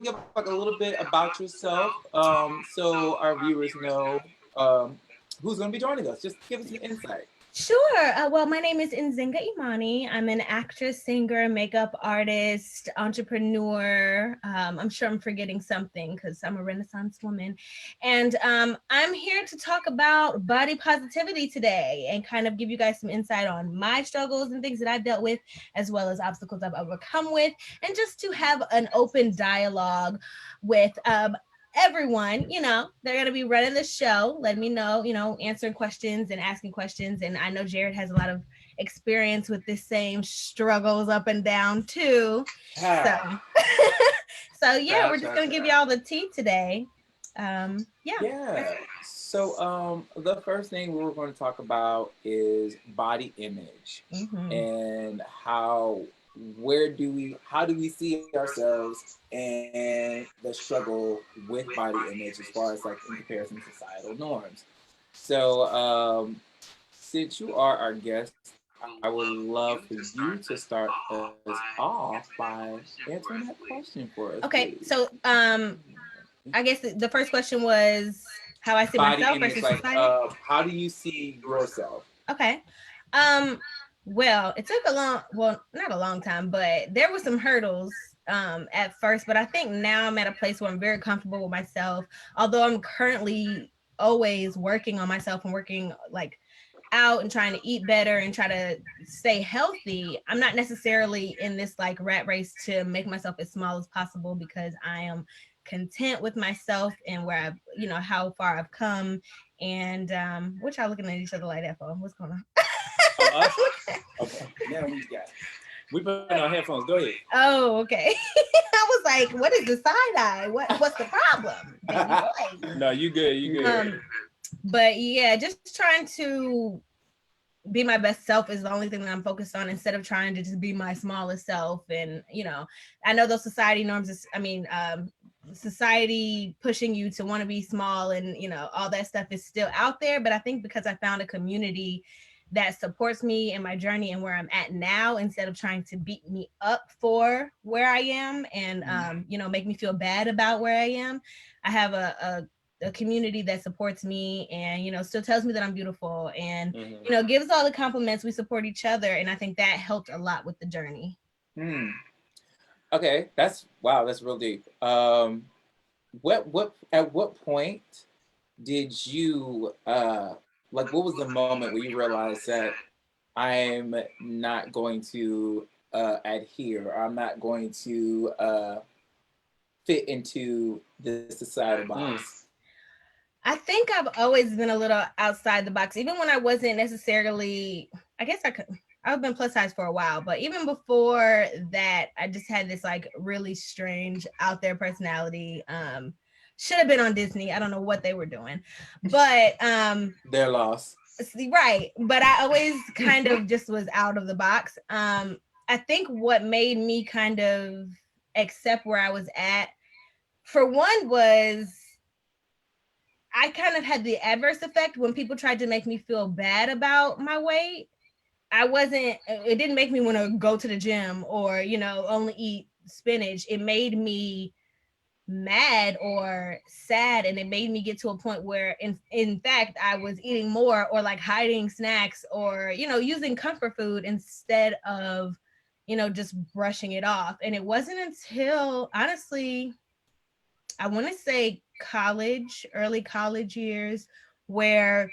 give like a little bit about yourself, so our viewers know who's going to be joining us? Just give us an insight. Sure. Well, my name is Nzinga Imani. I'm an actress, singer, makeup artist, entrepreneur. I'm sure I'm forgetting something because I'm a Renaissance woman. And I'm here to talk about body positivity today and kind of give you guys some insight on my struggles and things that I've dealt with, as well as obstacles I've overcome with, and just to have an open dialogue with everyone, they're going to be running the show. Let me know, answering questions and asking questions. And I know Jared has a lot of experience with this same struggles up and down too. So, Ah, so yeah, ciao, we're just ciao, going to give ciao. y'all the tea today. Yeah. Yeah. So, the first thing we're going to talk about is body image Mm-hmm. and how do we see ourselves and the struggle with body image as far as like in comparison to societal norms. So, since you are our guest, I would love for you to start us off by answering that question for us, please. Okay. So, I guess the first question was how I see Body myself image, versus like, society. how do you see yourself? Okay. Um, well, it took a long, well, not a long time, but there were some hurdles at first, but I think now I'm at a place where I'm very comfortable with myself. Although I'm currently always working on myself and working like out and trying to eat better and try to stay healthy. I'm not necessarily in this like rat race to make myself as small as possible because I am content with myself and where I've, how far I've come. And which y'all looking at each other like that for? What's going on? Oh, us? Okay. Now we got it. We put on headphones. Go ahead. Oh, okay. I was like, what is the side eye? What's the problem, baby boy? No, you good. You good. But yeah, just trying to be my best self is the only thing that I'm focused on instead of trying to just be my smallest self. And, I know those society norms is, society pushing you to want to be small and, all that stuff is still out there. But I think because I found a community that supports me in my journey and where I'm at now, instead of trying to beat me up for where I am and, make me feel bad about where I am, I have a community that supports me and still tells me that I'm beautiful and Mm-hmm. gives all the compliments. We support each other, and I think that helped a lot with the journey. Hmm. Okay, that's wow. That's real deep. What at what point did you like? What was the moment where you realized that I'm not going to adhere, or I'm not going to fit into the societal box? I think I've always been a little outside the box, even when I wasn't necessarily. I guess I could. I've been plus size for a while, but even before that, I just had this like really strange out there personality. Should have been on Disney. I don't know what they were doing, but Their loss. right. But I always kind of just was out of the box. I think what made me kind of accept where I was at, for one, was I kind of had the adverse effect when people tried to make me feel bad about my weight. It didn't make me want to go to the gym or, only eat spinach. It made me mad or sad. And it made me get to a point where, in fact, I was eating more or like hiding snacks or, using comfort food instead of, just brushing it off. And it wasn't until, honestly, I want to say college, early college years, where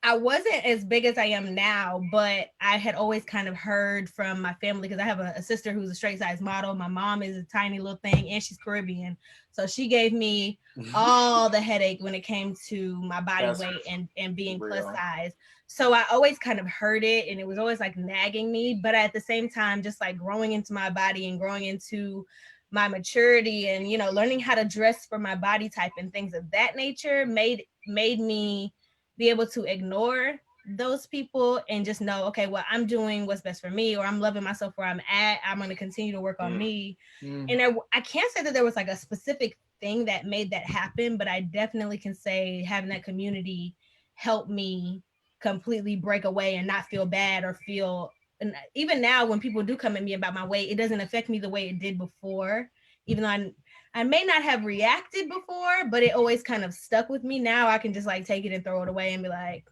I wasn't as big as I am now, but I had always kind of heard from my family because I have a sister who's a straight size model. My mom is a tiny little thing and she's Caribbean. So she gave me all the headache when it came to my body That's weight and being plus real. size. So I always kind of heard it and it was always like nagging me. But at the same time, just like growing into my body and growing into my maturity and, learning how to dress for my body type and things of that nature made me be able to ignore those people and just know, okay, well, I'm doing what's best for me, or I'm loving myself where I'm at. I'm going to continue to work on me. Mm. And I can't say that there was like a specific thing that made that happen, but I definitely can say having that community helped me completely break away and not feel bad or feel. And even now, when people do come at me about my weight, it doesn't affect me the way it did before. Even though I may not have reacted before, but it always kind of stuck with me. Now I can just like take it and throw it away and be like,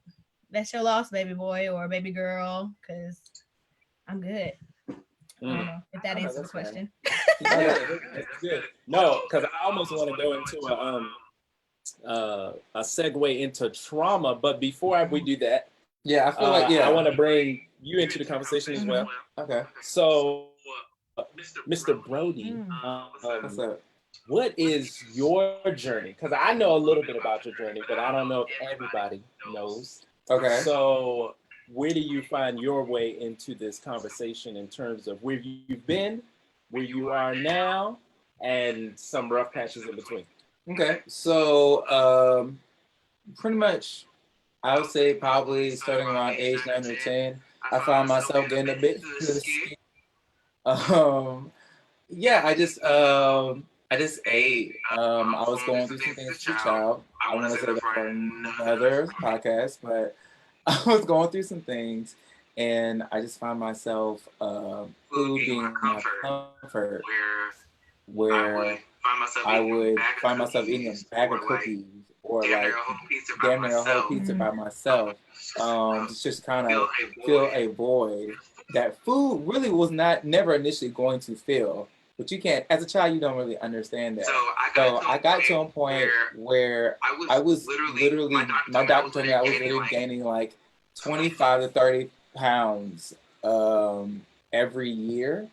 that's your loss, baby boy or baby girl, because I'm good. I don't know if that answers the question. Yeah, that's good. No, because I almost want to go into a segue into trauma, but before we do that, yeah, I feel like I want to bring you into the conversation as well. Okay. So, Mr. Brody, What's up? what is your journey? Because I know a little bit about your journey, but I don't know if everybody knows. Okay. So, where do you find your way into this conversation in terms of where you've been, where you are now, and some rough patches in between? Okay. So, pretty much, I would say probably starting around age 9 or 10, I found myself getting a bit into the ski. Yeah, I just ate. I was going through some things as a child. I want to say that for another podcast, but I was going through some things, and I just found myself food being my comfort, where I would find myself eating a bag of cookies or like damn near a whole pizza by myself. Just kind of fill a void that food really was not never initially going to fill. But you can't, as a child, you don't really understand that. So I got to a point where I was literally, my doctor told me I was literally gaining like 25 to 30 pounds every year.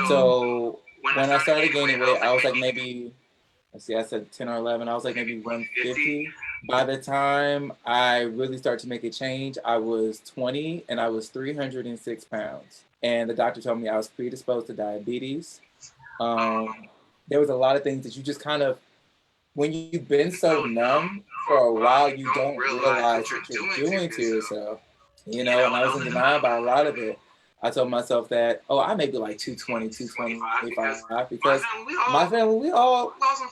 So when I started gaining weight, I was like maybe, let's see, I said 10 or 11. I was like maybe 150. By the time I really started to make a change, I was 20 and I was 306 pounds. And the doctor told me I was predisposed to diabetes. There was a lot of things that you just kind of, when you've been so numb for a while, you don't realize what you're doing to yourself. And I was in denial about a lot of it. I told myself that, I may be like 220, 225, because my family, we all some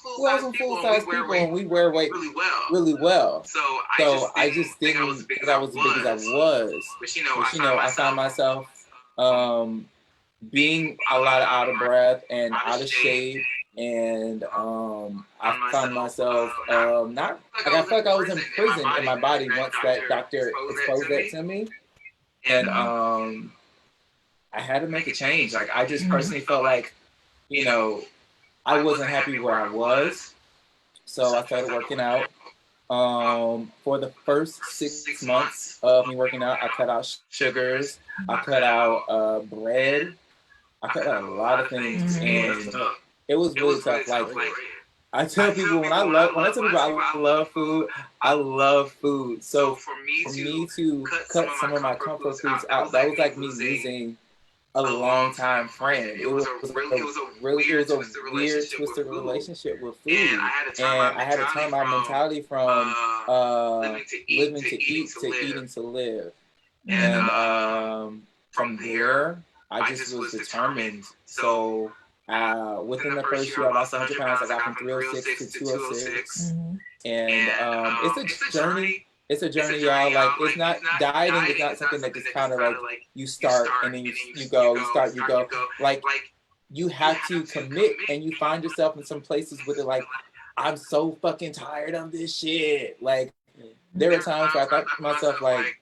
full-size people, and we wear weight really well. So I just didn't think I was as big as I was. But, I found myself being a lot out of breath and out of shape. And I found myself not, like, I felt like I was in prison in my body once that doctor exposed that to me. And I had to make a change. Like, I just personally felt like, I wasn't happy where I was. So I started working out. For the first 6 months of me working out, I cut out sugars. I cut out bread. I cut out a lot of things. And it was really tough. Like, I tell people when I tell people I love food. So for me to cut some of my comfort foods out, that was like me losing a long time friend. It was a weird, twisted relationship with food, and I had to turn my mentality from living to eat to eating to live. And from there, I just was determined. So within the first year, I lost 100 pounds. I got from 306 to 206, and it's a journey. It's a journey, y'all. Like, it's not dieting. It's not something that just kind of like you start and then you go. You start, you go. Like, you have to commit, and you find yourself in some places with it. Like, I'm so fucking tired of this shit. Like, there were times where I thought to myself, like,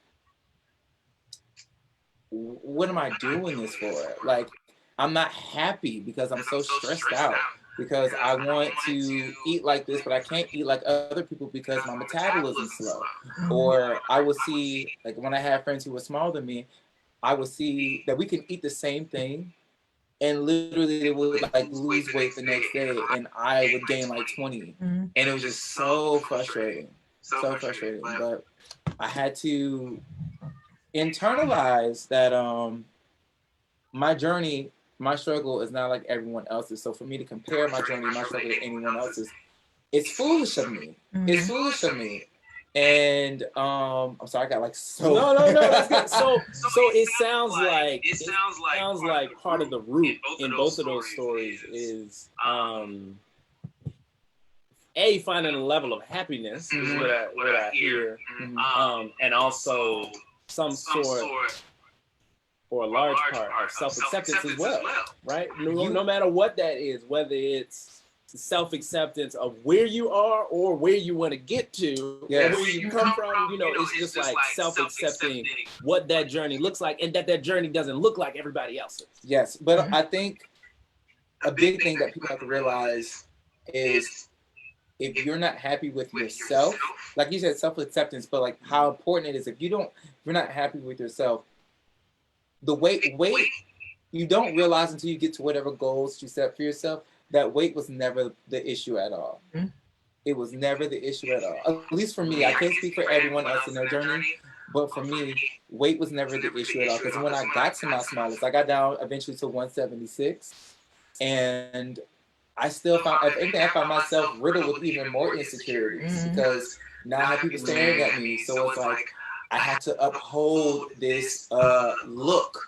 what am I doing this for? Like, I'm not happy because I'm so stressed out. Because I want to eat like this, but I can't eat like other people because my metabolism's slow. Or I would see, like, when I had friends who were smaller than me, I would see that we can eat the same thing, and literally they would like lose weight the next day, and I would gain like 20. And it was just so frustrating. So frustrating. But I had to internalize that my journey, my struggle is not like everyone else's. So for me to compare my journey, my struggle to anyone else's, it's foolish of me. It's foolish of me. And I'm sorry, I got like so. No, that's good. So it sounds like part of the root in both of those stories is finding a level of happiness is what I hear, and also some sort or a large part of self-acceptance as well, right? No matter what that is, whether it's self-acceptance of where you are or where you want to get to, Yes. or where you come from. You know, it's just like self-accepting what that journey looks like, and that journey doesn't look like everybody else's. Yes, but I think a big thing that people have to realize is if you're not happy with yourself, like you said, self-acceptance, but like how important it is if you're not happy with yourself, the weight you don't realize until you get to whatever goals you set for yourself that weight was never the issue at all. Mm-hmm. It was never the issue at all. At least for me, I can't speak for everyone else in their journey, but for me, weight was never the issue at all. Because when I got to my smallest, I got down eventually to 176, and I still found, if anything, I found myself riddled with even more insecurities because now I have people staring at me. So it's like I had to uphold this look,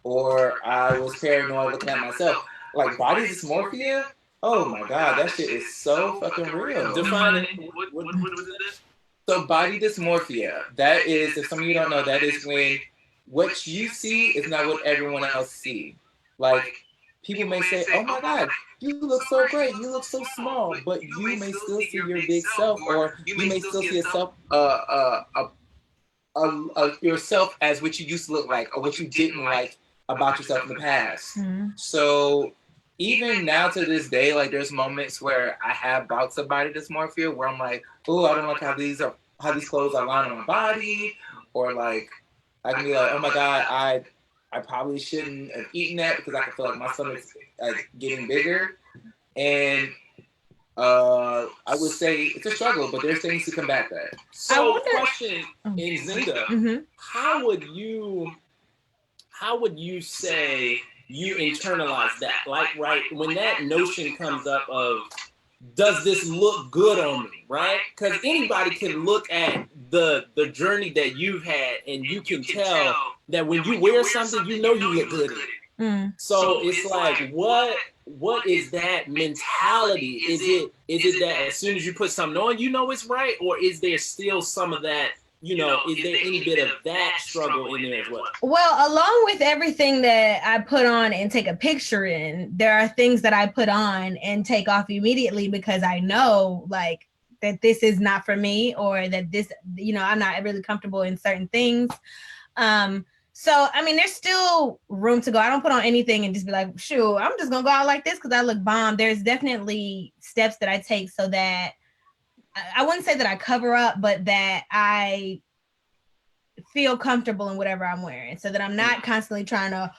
or I was paranoid looking at myself. Like body dysmorphia, oh my God, that shit is so fucking real. Define it. What was it? So body dysmorphia, that is, if some of you don't know, that is when what you see is not what everyone else sees. Like, people may say, oh my God, you look so great, you look so small, but you may still see your big self, or you may still see yourself as what you used to look like, or what you didn't like about yourself in the past. Mm-hmm. So even now to this day, like there's moments where I have bouts of body dysmorphia where I'm like, oh, I don't like how these clothes are lying on my body, or like I can be like, oh my God, I probably shouldn't have eaten that because I can feel like my stomach's getting bigger. And I would say it's a struggle, but there's things to combat that. So, question, Nzinga, mm-hmm. how would you say you internalize that? Like, right, when that notion comes up of, does this look good on me, right? Because anybody can look at the journey that you've had, and you can tell that when you wear something, you know you look good in it. Mm. So it's like, what is that mentality? Is it that as soon as you put something on, you know it's right? Or is there still some of that, you know, is there any bit of that struggle in there as well? Well, along with everything that I put on and take a picture in, there are things that I put on and take off immediately because I know like that this is not for me, or that this, you know, I'm not really comfortable in certain things. So, I mean, there's still room to go. I don't put on anything and just be like, shoot, I'm just going to go out like this because I look bomb. There's definitely steps that I take so that I wouldn't say that I cover up, but that I feel comfortable in whatever I'm wearing, so that I'm not constantly trying to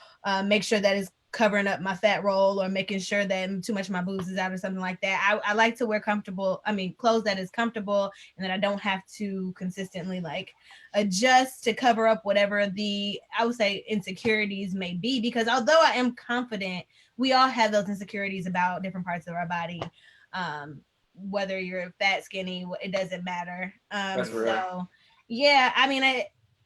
make sure that it's covering up my fat roll, or making sure that too much of my boobs is out or something like that. I like to wear clothes that is comfortable, and that I don't have to consistently like adjust to cover up whatever I would say insecurities may be, because although I am confident, we all have those insecurities about different parts of our body. Whether you're fat, skinny, it doesn't matter. That's real. So yeah, I mean,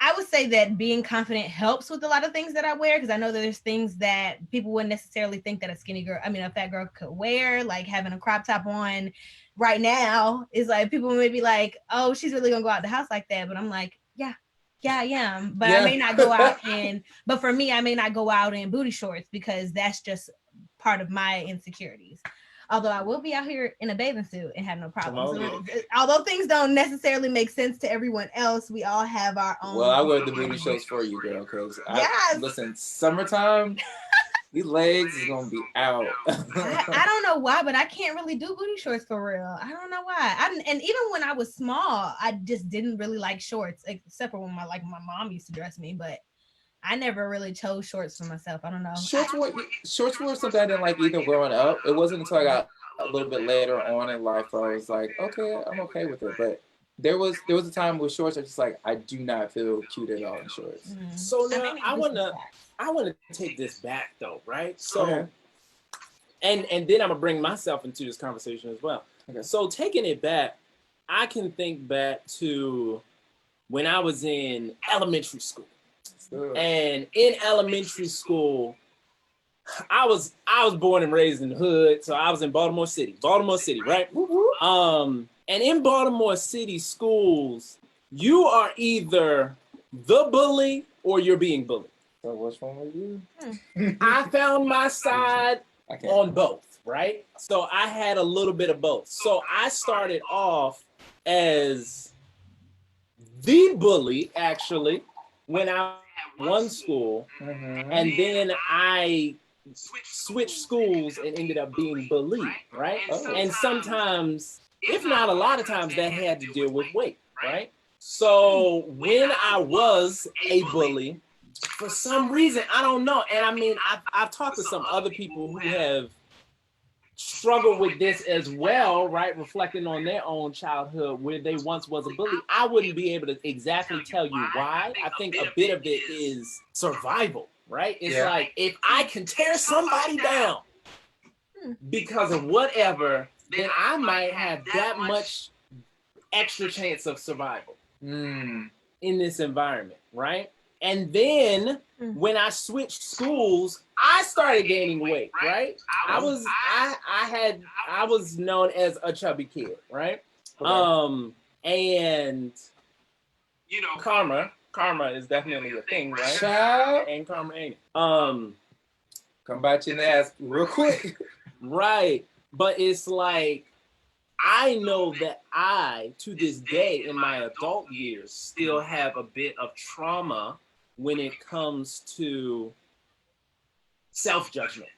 I would say that being confident helps with a lot of things that I wear, because I know that there's things that people wouldn't necessarily think that a fat girl could wear, like having a crop top on right now is like, people may be like, oh, she's really gonna go out the house like that. But I'm like, yeah, I am. But yeah. I may not go out but for me, I may not go out in booty shorts because that's just part of my insecurities. Although I will be out here in a bathing suit and have no problem. So, although things don't necessarily make sense to everyone else, we all have our own. Well, I wear the booty shorts for you, girl, because listen, summertime, these legs is gonna be out. I don't know why, but I can't really do booty shorts for real. I don't know why. And even when I was small, I just didn't really like shorts, except for when my mom used to dress me, but I never really chose shorts for myself. I don't know. Shorts were something I didn't like either growing up. It wasn't until I got a little bit later on in life where I was like, okay, I'm okay with it. But there was a time with shorts I was just like, I do not feel cute at all in shorts. Mm-hmm. So now I wanna take this back though, right? So okay. and then I'm gonna bring myself into this conversation as well. Okay. So taking it back, I can think back to when I was in elementary school. And in elementary school, I was born and raised in the hood, so I was in Baltimore City, right? And in Baltimore City schools, you are either the bully or you're being bullied. So what's wrong with you? I found my side on both. right? So I had a little bit of both. So I started off as the bully, actually, when I had one school, and then I switched schools and ended up being bullied, right? And sometimes, if not a lot of times, that had to deal with weight, right? So when I was a bully, for some reason, I don't know. And I mean, I've talked to some other people who have struggled with this as well, right? Reflecting on their own childhood where they once was a bully. I wouldn't be able to exactly tell you why. I think a bit of it is survival, right? It's like, if I can tear somebody down because of whatever, then I might have that much extra chance of survival in this environment, right? And then when I switched schools, I started gaining weight, right? I was known as a chubby kid, right? Okay. And karma is definitely a thing, right? Child. And karma ain't it. Come bite you in the ass real quick. Right. But it's like, I know that I, to this day in my adult years, still have a bit of trauma when it comes to self-judgment,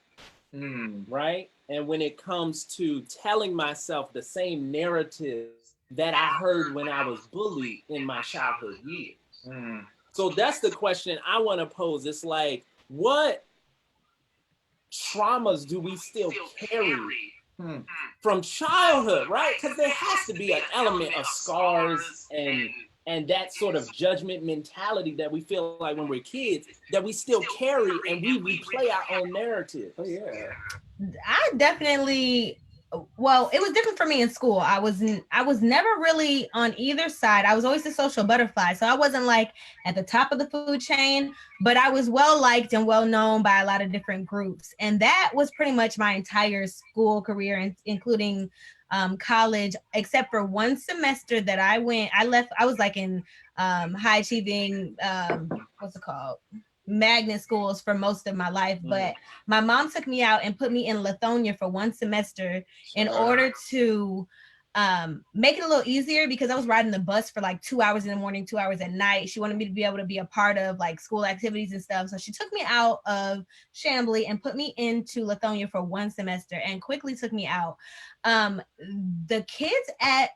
right? And when it comes to telling myself the same narrative that I heard when I was bullied in my childhood years. So that's the question I want to pose. It's like, what traumas do we still carry from childhood, right? Because there has to be an element of scars and that sort of judgment mentality that we feel like when we're kids that we still carry, and we replay our own narrative. Oh yeah. I definitely, well, it was different for me in school. I was never really on either side. I was always a social butterfly. So I wasn't like at the top of the food chain, but I was well liked and well known by a lot of different groups. And that was pretty much my entire school career, including college, except for one semester that I left. I was like in high achieving, what's it called? Magnet schools for most of my life, but my mom took me out and put me in Lithonia for one semester in order to make it a little easier, because I was riding the bus for like 2 hours in the morning, 2 hours at night. She wanted me to be able to be a part of like school activities and stuff. So she took me out of Chambly and put me into Lithonia for one semester and quickly took me out. The kids at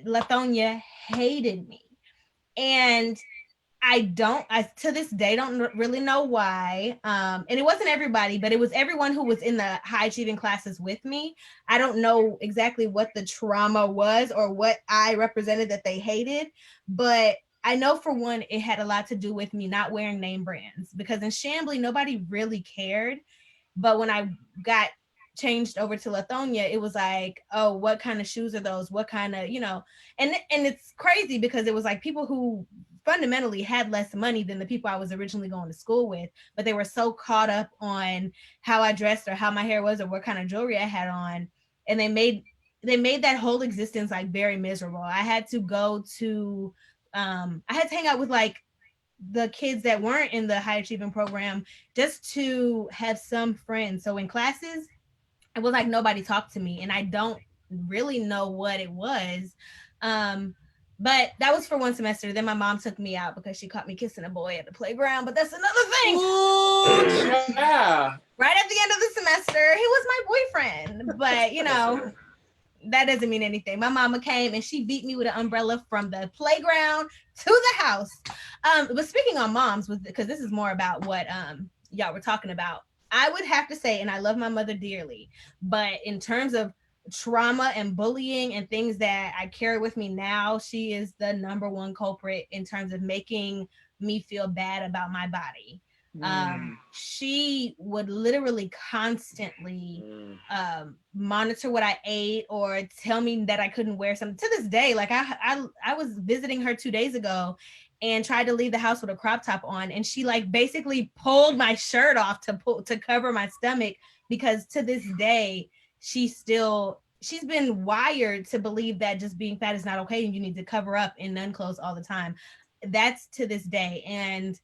Lithonia hated me. And I to this day don't really know why. And it wasn't everybody, but it was everyone who was in the high achieving classes with me. I don't know exactly what the trauma was or what I represented that they hated, but I know for one, it had a lot to do with me not wearing name brands, because in Chambly, nobody really cared. But when I got changed over to Lithonia, it was like, oh, what kind of shoes are those? What kind of, and it's crazy because it was like people who fundamentally had less money than the people I was originally going to school with, but they were so caught up on how I dressed or how my hair was or what kind of jewelry I had on, and they made that whole existence like very miserable. I had to go to I had to hang out with like the kids that weren't in the high achieving program just to have some friends. So in classes, it was like nobody talked to me, and I don't really know what it was. But that was for one semester. Then my mom took me out because she caught me kissing a boy at the playground. But that's another thing. Ooh, yeah. Right at the end of the semester, he was my boyfriend. But that doesn't mean anything. My mama came and she beat me with an umbrella from the playground to the house. But speaking on moms, because this is more about what y'all were talking about, I would have to say, and I love my mother dearly, but in terms of trauma and bullying and things that I carry with me now, she is the number one culprit in terms of making me feel bad about my body. She would literally constantly monitor what I ate or tell me that I couldn't wear something. To this day, like I was visiting her 2 days ago and tried to leave the house with a crop top on, and she like basically pulled my shirt off to cover my stomach, because to this day she's been wired to believe that just being fat is not okay and you need to cover up in nun clothes all the time. That's to this day. And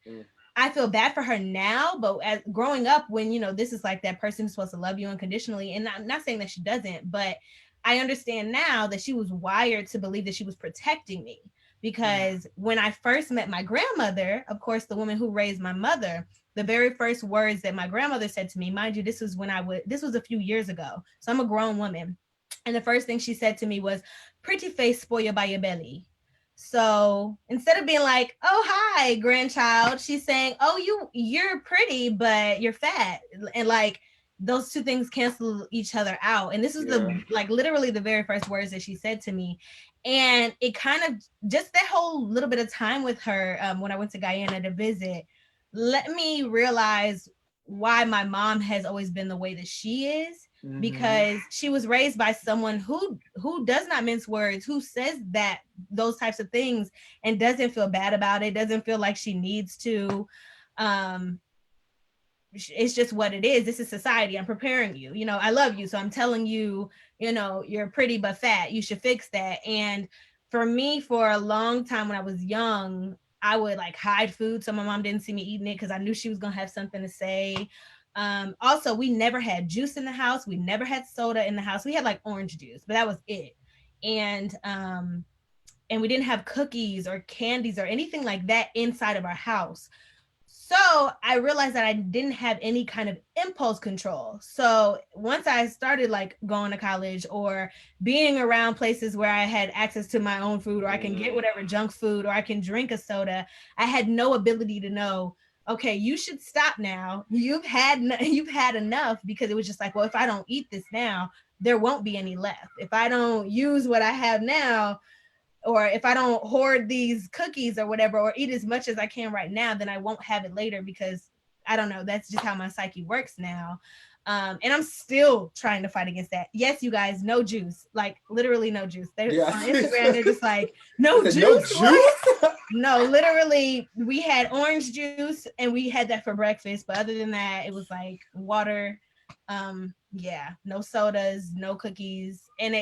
I feel bad for her now, but as growing up, when this is like that person who's supposed to love you unconditionally, and I'm not saying that she doesn't, but I understand now that she was wired to believe that she was protecting me. Because when I first met my grandmother, of course, the woman who raised my mother, the very first words that my grandmother said to me, mind you, this was a few years ago, so I'm a grown woman, and the first thing she said to me was, "Pretty face spoil you by your belly." So instead of being like, "Oh, hi, grandchild," she's saying, "Oh, you're pretty, but you're fat," and like those two things cancel each other out. And this was literally the very first words that she said to me, and it kind of just that whole little bit of time with her when I went to Guyana to visit let me realize why my mom has always been the way that she is, because she was raised by someone who does not mince words, who says that those types of things and doesn't feel bad about it, doesn't feel like she needs to. It's just what it is. This is society. I'm preparing you. I love you, so I'm telling you, you're pretty but fat. You should fix that. And for me, for a long time when I was young, I would like hide food so my mom didn't see me eating it because I knew she was gonna have something to say. Also, we never had juice in the house. We never had soda in the house. We had like orange juice, but that was it. And we didn't have cookies or candies or anything like that inside of our house. So I realized that I didn't have any kind of impulse control. So once I started like going to college or being around places where I had access to my own food, or I can get whatever junk food, or I can drink a soda, I had no ability to know, okay, you should stop now. You've had enough, because it was just like, well, if I don't eat this now, there won't be any left. If I don't use what I have now, or if I don't hoard these cookies or whatever, or eat as much as I can right now, then I won't have it later, because I don't know. That's just how my psyche works now. And I'm still trying to fight against that. Yes, you guys, no juice, like literally no juice. On Instagram, they're just like, no juice. No juice? No, literally, we had orange juice and we had that for breakfast. But other than that, it was like water. No sodas, no cookies. And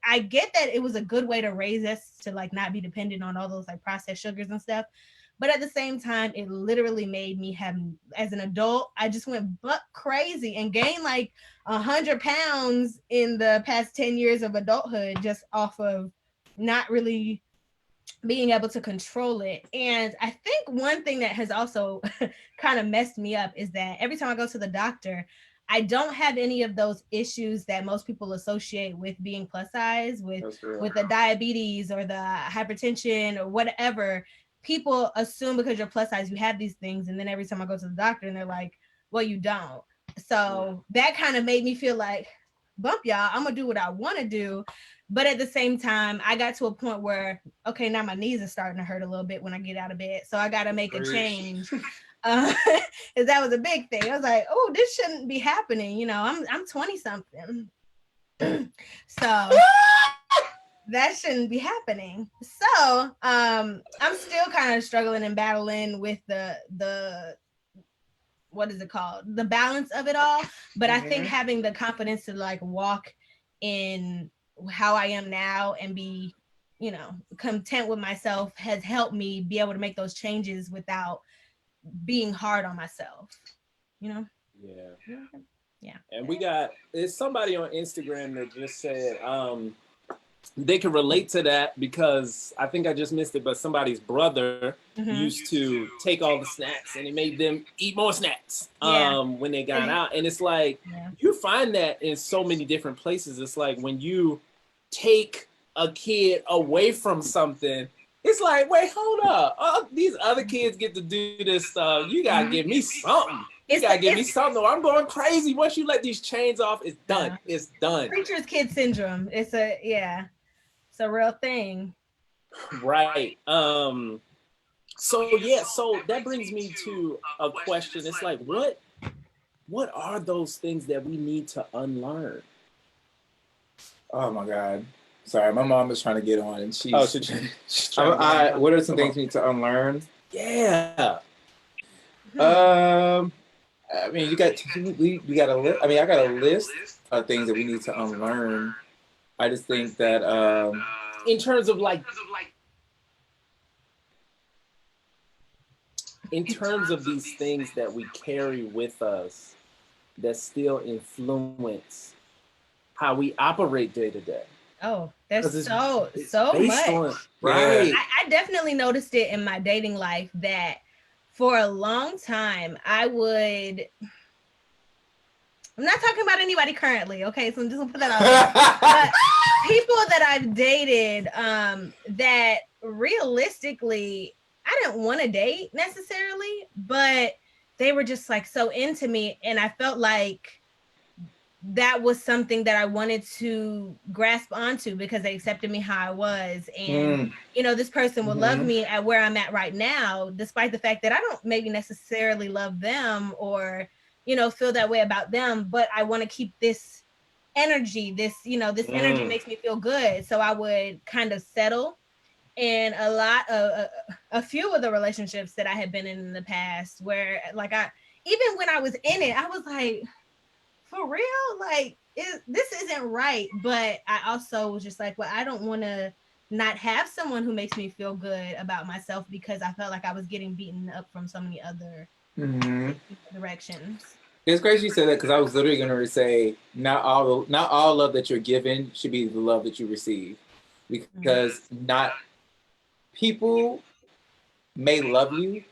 I get that it was a good way to raise us to like not be dependent on all those like processed sugars and stuff, but at the same time it literally made me have, as an adult, I just went buck crazy and gained like 100 pounds in the past 10 years of adulthood, just off of not really being able to control it. And I think one thing that has also kind of messed me up is that every time I go to the doctor, I don't have any of those issues that most people associate with being plus size, with the diabetes or the hypertension or whatever. People assume because you're plus size, you have these things. And then every time I go to the doctor and they're like, well, you don't. So that kind of made me feel like, bump y'all, I'm going to do what I want to do. But at the same time, I got to a point where, okay, now my knees are starting to hurt a little bit when I get out of bed. So I got to make a change. Because that was a big thing. I was like, oh, this shouldn't be happening. I'm 20 something. So that shouldn't be happening. So I'm still kind of struggling and battling with the what is it called? The balance of it all. But I think having the confidence to like walk in how I am now and be, content with myself has helped me be able to make those changes without being hard on myself. Yeah. And there's somebody on Instagram that just said they can relate to that, because I think I just missed it, but somebody's brother used to take all the snacks and it made them eat more snacks when they got out. And it's like, you find that in so many different places. It's like when you take a kid away from something, it's like, wait, hold up. These other kids get to do this stuff. You got to give me something. You got to give me something, or I'm going crazy. Once you let these chains off, it's done. It's done. Preacher's kid syndrome. It's a real thing. Right. So that brings me to a question. It's like, what are those things that we need to unlearn? Oh my God. Sorry, my mom is trying to get on, and she's what are some things we need to unlearn? Yeah. I mean, we got a list. I mean, I got a list of things that we need to unlearn. I just think that in terms of like in terms of these things that we carry with us that still influence how we operate day to day. Oh, there's It's so based much. on right. I definitely noticed it in my dating life that for a long time I'm not talking about anybody currently, okay? So I'm just gonna put that out there. But people that I've dated, that realistically I didn't want to date necessarily, but they were just like so into me, and I felt like that was something that I wanted to grasp onto because they accepted me how I was. And, this person will love me at where I'm at right now, despite the fact that I don't maybe necessarily love them or, feel that way about them. But I want to keep this energy, this energy makes me feel good. So I would kind of settle. And a few of the relationships that I had been in the past where like even when I was in it, I was like, for real, like this isn't right. But I also was just like, well, I don't want to not have someone who makes me feel good about myself because I felt like I was getting beaten up from so many other directions. It's crazy you said that because I was literally going to say not all love that you're given should be the love that you receive, because not people may love you,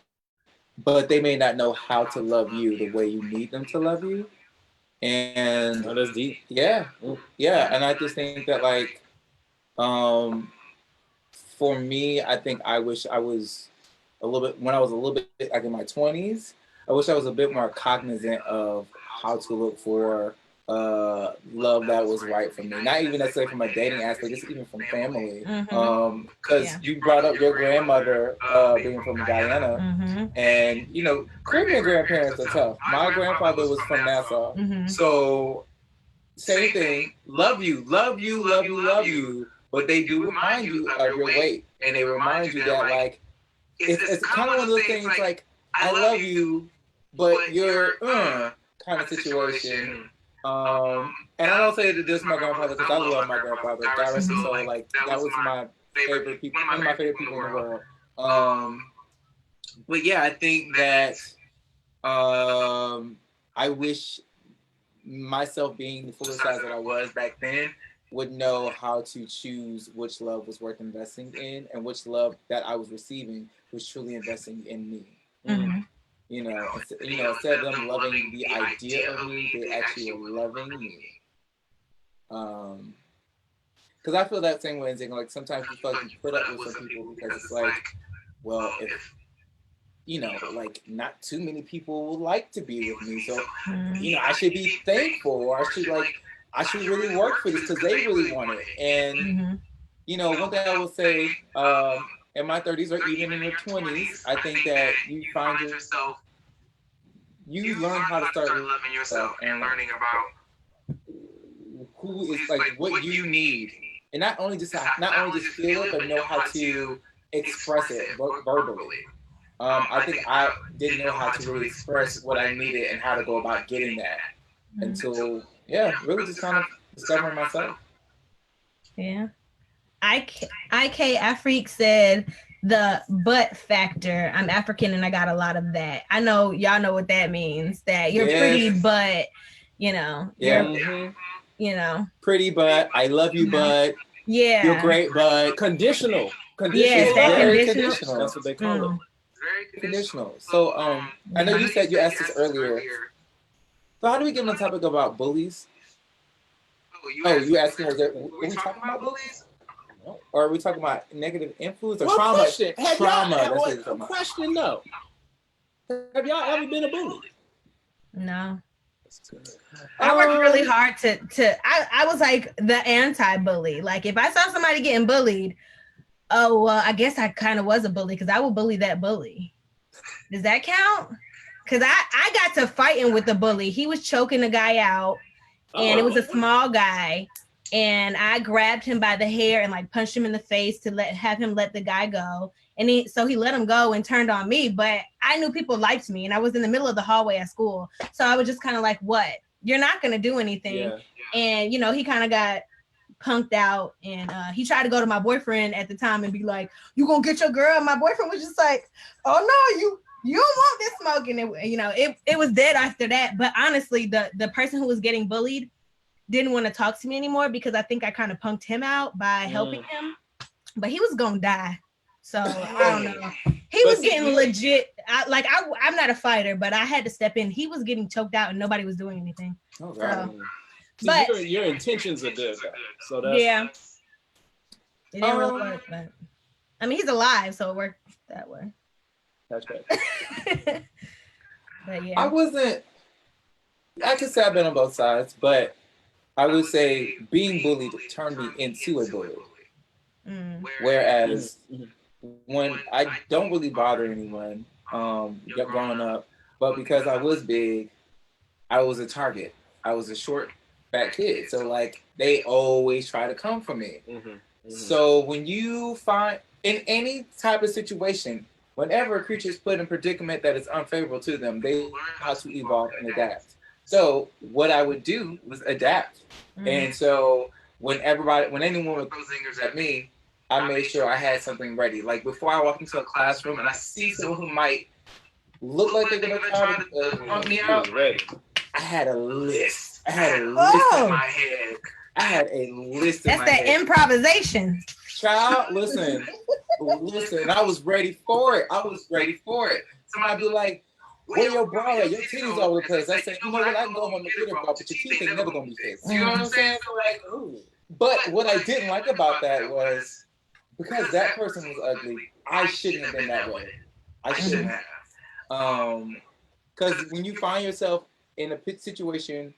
but they may not know how to love you the way you need them to love you. And that's deep. Yeah. And I just think that like, for me, I think I wish I was a little bit when I was a little bit like in my 20s. I wish I was a bit more cognizant of how to look for love that was right for me. Not even necessarily from a dating aspect, just even from family. Because you brought up your grandmother being from Guyana, and Caribbean grandparents are tough. My grandfather was from Nassau, so same thing. Love you, love you, love you, love you. But they do remind you of your weight, and they remind you that like it's kind of one of those things like I love you, but you're kind of situation. And I don't say that this is my grandfather because I love my grandfather. God rest his soul. Like that was my favorite people, one of my favorite people in the world. But yeah, I think that I wish myself being the fuller size that I was back then would know how to choose which love was worth investing in and which love that I was receiving was truly investing in me. Instead of them loving the idea of me, they actually were loving me. Because I feel that same way, Nzinga. Like sometimes you feel like you put up with some people because it's like, well, if like not too many people would like to be with me, so I should be thankful, or I should really work for this because they really want it. And one thing I will say, in my 30s or even in your 20s, I think that you find yourself, you learn how to start loving yourself and learning about who is like what you need, and not only just feel it, but know how to express it verbally. I think I didn't know how to really express what I needed and how to go about getting that until really just kind of discovering myself. Yeah. IK Afrique said the butt factor. I'm African and I got a lot of that. I know y'all know what that means. That you're pretty, but pretty, but I love you, but you're great, but conditional. Yes, that conditional. That's what they call it. Very conditional. So I know you said you asked this earlier. So how do we get on the topic about bullies? You asking were we talking about bullies? Or are we talking about negative influence or trauma? Question. Trauma. A question, no. Have y'all ever been a bully? No. I worked really hard I was like the anti-bully. Like if I saw somebody getting bullied, oh, well, I guess I kind of was a bully because I would bully that bully. Does that count? Because I got to fighting with the bully. He was choking the guy out, and it was a small guy. And I grabbed him by the hair and like punched him in the face to have him let the guy go. And so he let him go and turned on me. But I knew people liked me, and I was in the middle of the hallway at school. So I was just kind of like, what? You're not going to do anything. Yeah. And, he kind of got punked out, and he tried to go to my boyfriend at the time and be like, you gonna get your girl? And my boyfriend was just like, oh no, you don't want this smoke. And it was dead after that. But honestly, the person who was getting bullied didn't want to talk to me anymore because I think I kind of punked him out by helping him. But he was gonna die. So I don't know. He was getting legit. I'm not a fighter, but I had to step in. He was getting choked out and nobody was doing anything. Oh God. So, but your intentions are good though. So that's it didn't really work, but I mean he's alive, so it worked that way. That's right. But yeah. I can say I've been on both sides, but I would say being bullied turned me into a bully. Whereas when I don't really bother anyone growing up, but because I was big, I was a target. I was a short, fat kid. So like they always try to come for me. So when you find in any type of situation, whenever a creature is put in a predicament that is unfavorable to them, they learn how to evolve and adapt. So what I would do was adapt. And so when anyone would throw zingers at me, I made sure I had something ready. Like before I walk into a classroom and I see someone who might look like they're gonna try to punk me out, I had a list. I had a list in my head. I had a list in my head. That's that improvisation. Child, listen. I was ready for it. Somebody be like, where your bra at? Your titties all over the place. I said, you know what? I can go home and get a bra, but your teeth ain't never gonna be fixed. You know what I'm saying? So like, ooh. But what I didn't like about that was because that person was ugly, I shouldn't have been that way. I shouldn't have. Because when you find yourself in a situation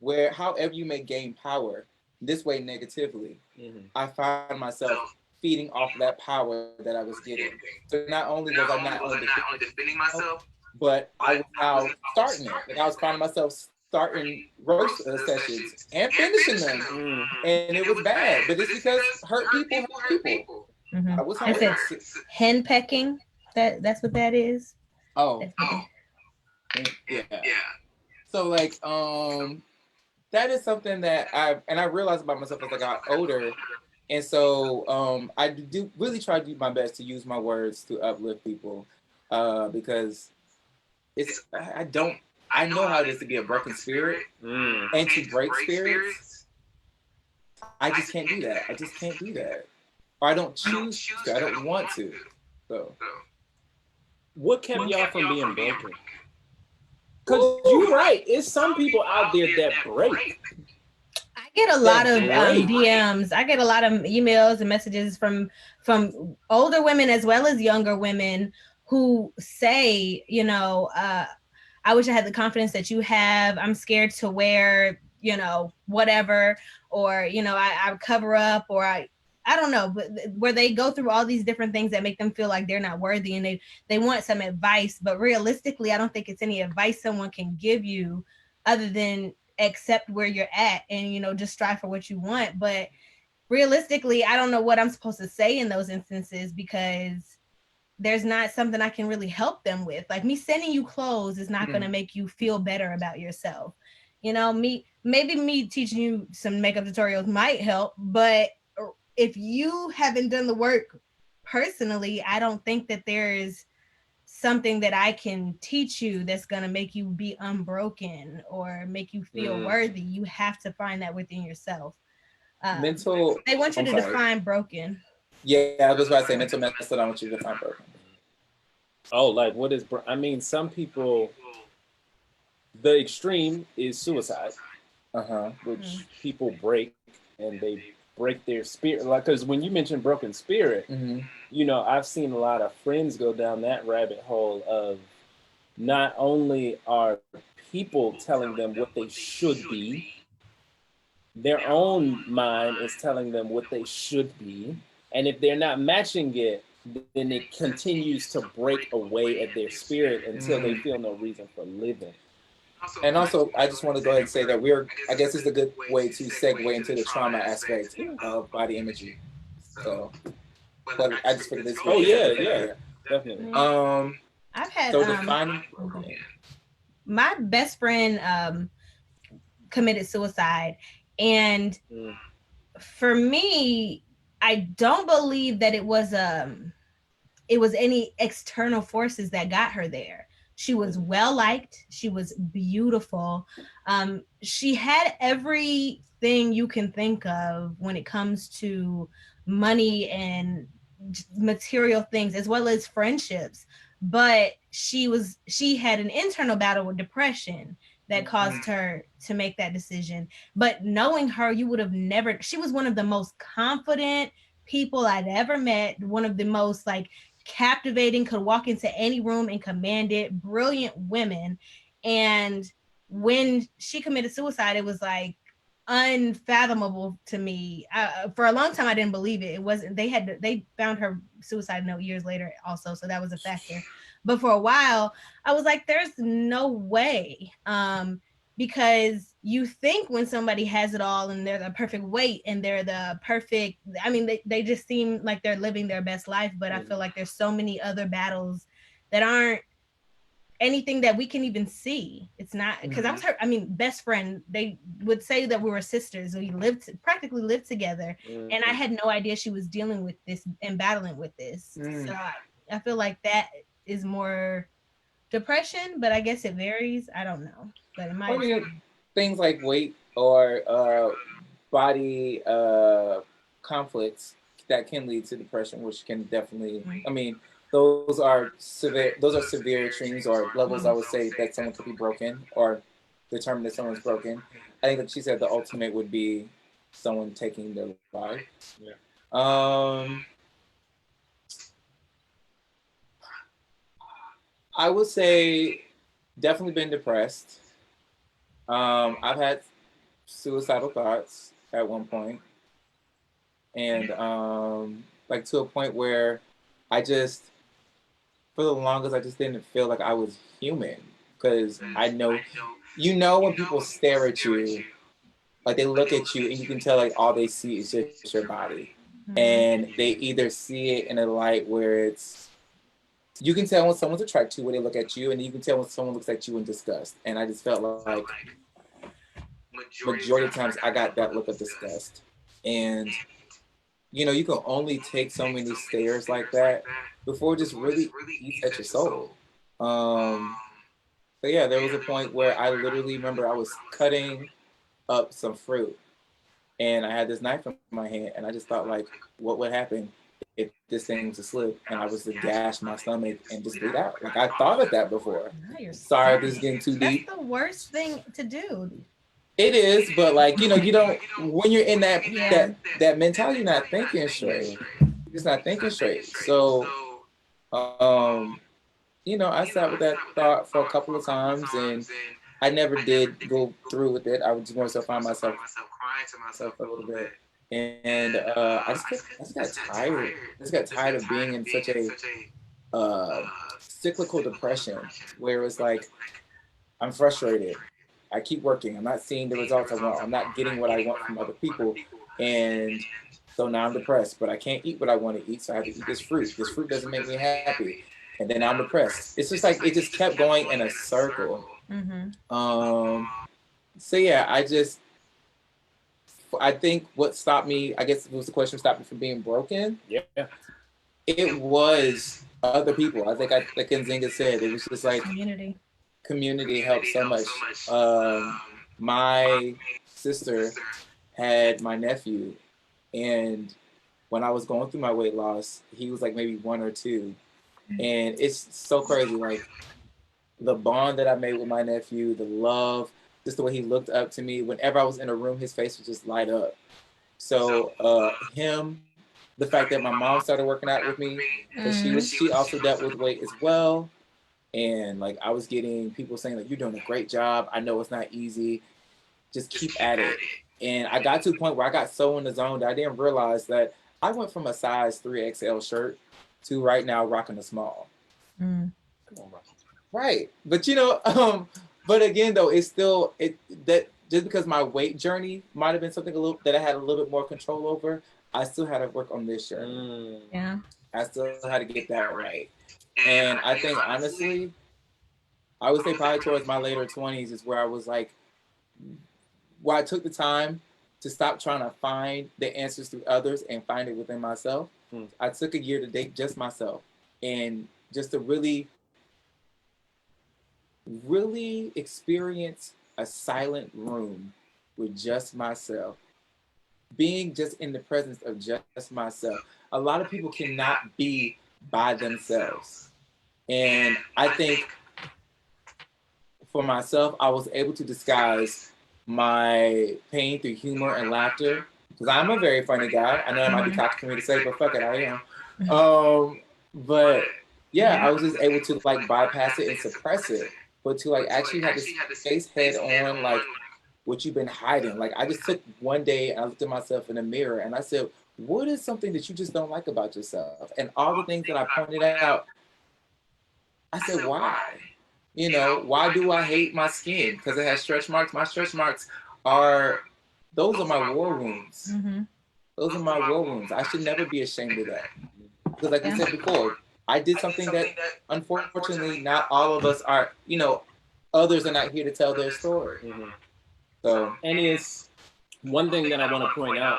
where, however you may gain power, this way negatively, I found myself feeding off that power that I was getting. So not only was I not only defending myself, but I was now starting it. Like I was finding myself starting roast sessions and finishing them, and it was bad. But it's because hurt people. I was hurt. Hen pecking. That's what that is. Oh. Yeah. So like that is something that I realized about myself as I got older. And so I do really try to do my best to use my words to uplift people because I know how it is to be a broken spirit and to break spirits. I just can't do that. Or I don't choose to. I don't want to. So what kept y'all from being broken? Because you're right. It's some people out there that break. I get a lot of DMs. I get a lot of emails and messages from older women as well as younger women who say, I wish I had the confidence that you have. I'm scared to wear, whatever, or, I cover up, or I don't know, but where they go through all these different things that make them feel like they're not worthy and they want some advice. But realistically, I don't think it's any advice someone can give you other than accept where you're at and, just strive for what you want. But realistically, I don't know what I'm supposed to say in those instances because there's not something I can really help them with. Like me sending you clothes is not going to make you feel better about yourself. Maybe me teaching you some makeup tutorials might help, but if you haven't done the work personally, I don't think that there's something that I can teach you that's going to make you be unbroken or make you feel worthy. You have to find that within yourself. They want you to define broken. Yeah, I was about to say mental mess that I want you to define broken. Oh, like what is, some people, the extreme is suicide, which people break and they break their spirit. Like, because when you mentioned broken spirit, I've seen a lot of friends go down that rabbit hole of not only are people telling them what they should be, their own mind is telling them what they should be. And if they're not matching it, then it continues to break away at their spirit until they feel no reason for living. And also, I just want to go ahead and say that I guess it's a good way to segue into the trauma aspect of body imagery. So, but I just figured this. Oh yeah, definitely. I've had my best friend committed suicide, and for me, I don't believe that it was it was any external forces that got her there. She was well liked. She was beautiful. She had everything you can think of when it comes to money and material things, as well as friendships. But she had an internal battle with depression that caused her to make that decision. But knowing her, you would have never. She was one of the most confident people I'd ever met. One of the most like captivating, could walk into any room and command it, brilliant women. And when she committed suicide, it was like unfathomable to me. For a long time, I didn't believe it. It wasn't. They found her suicide note years later, also, so that was a factor. But for a while, I was like, "There's no way," because you think when somebody has it all and they're the perfect weight and they're the perfect. I mean, they just seem like they're living their best life. But I feel like there's so many other battles that aren't anything that we can even see. It's not because I was her. I mean, best friend. They would say that we were sisters. We practically lived together, and I had no idea she was dealing with this and battling with this. So I feel like that is more depression, but I guess it varies. I don't know, but in my things like weight or body conflicts that can lead to depression, which can definitely. I mean, those are severe. Those are severe extremes or levels. I would say that someone could be broken or determine that someone's broken. I think that she said the ultimate would be someone taking their life. Yeah. I would say definitely been depressed. I've had suicidal thoughts at one point, and like to a point where I just, for the longest, I just didn't feel like I was human because I know, when people stare at you, like they look at you and you can tell like all they see is just your body, and they either see it in a light where it's, you can tell when someone's attracted when they look at you, and you can tell when someone looks at you in disgust. And I just felt like majority of times I got that look of disgust. And you can only take so many stares like that before it just really eats at your soul. So yeah, there was a point where I literally remember I was cutting up some fruit and I had this knife in my hand and I just thought like, what would happen if this thing was to slip and I was to gash my stomach and just bleed out? Like I thought of that before. Sorry if this is getting too deep. That's the worst thing to do. It is, but like you don't, when you're in that mentality, you're not thinking straight. You're just not thinking straight. So, I sat with that thought for a couple of times, and I never did go through with it. I would just more so find myself crying to myself a little bit, and I just got tired. I just got tired of being in such a cyclical depression, where it's like I'm frustrated. I keep working. I'm not seeing the results I want. I'm not getting what I want from other people. And so now I'm depressed, but I can't eat what I want to eat. So I have to eat this fruit. This fruit doesn't make me happy. And then I'm depressed. It's just like, it just kept going in a circle. So yeah, I think what stopped me, I guess it was the question, stopped me from being broken. Yeah. It was other people. I think like Nzinga said, it was just like community helped so much. My sister had my nephew, and when I was going through my weight loss, he was like maybe 1 or 2, and it's so crazy. Like the bond that I made with my nephew, the love, just the way he looked up to me. Whenever I was in a room, his face would just light up. So the fact that my mom started working out with me, and she also dealt with weight as well. And like I was getting people saying like, you're doing a great job. I know it's not easy. Just keep at it. And I got to a point where I got so in the zone that I didn't realize that I went from a size 3XL shirt to right now rocking a small. Come on, bro. Right. But but again though, it's still that just because my weight journey might have been something a little that I had a little bit more control over, I still had to work on this journey. Yeah. I still had to get that right. And I think honestly, I would say probably towards my later 20s is where I was like, where I took the time to stop trying to find the answers through others and find it within myself. I took a year to date just myself. and just to really, really experience a silent room with just myself, being just in the presence of just myself. A lot of people cannot be by themselves. And I think for myself, I was able to disguise my pain through humor and laughter because I'm a very funny guy. I know it might be cocky for me to say, but fuck it, I am. But yeah, I was just able to like bypass it and suppress it, but to like actually have this face head on, like what you've been hiding. Like I just took one day and I looked at myself in the mirror and I said, what is something that you just don't like about yourself? And all the things that I pointed out, I said, why? You know, why do I hate my skin? Because it has stretch marks. My stretch marks are, those are my war wounds. Mm-hmm. Those are my war wounds. I should never be ashamed of that. Because like you said before, I did something that unfortunately not all of us are, you know, others are not here to tell their story. Mm-hmm. So, and it's one thing that I want to point out,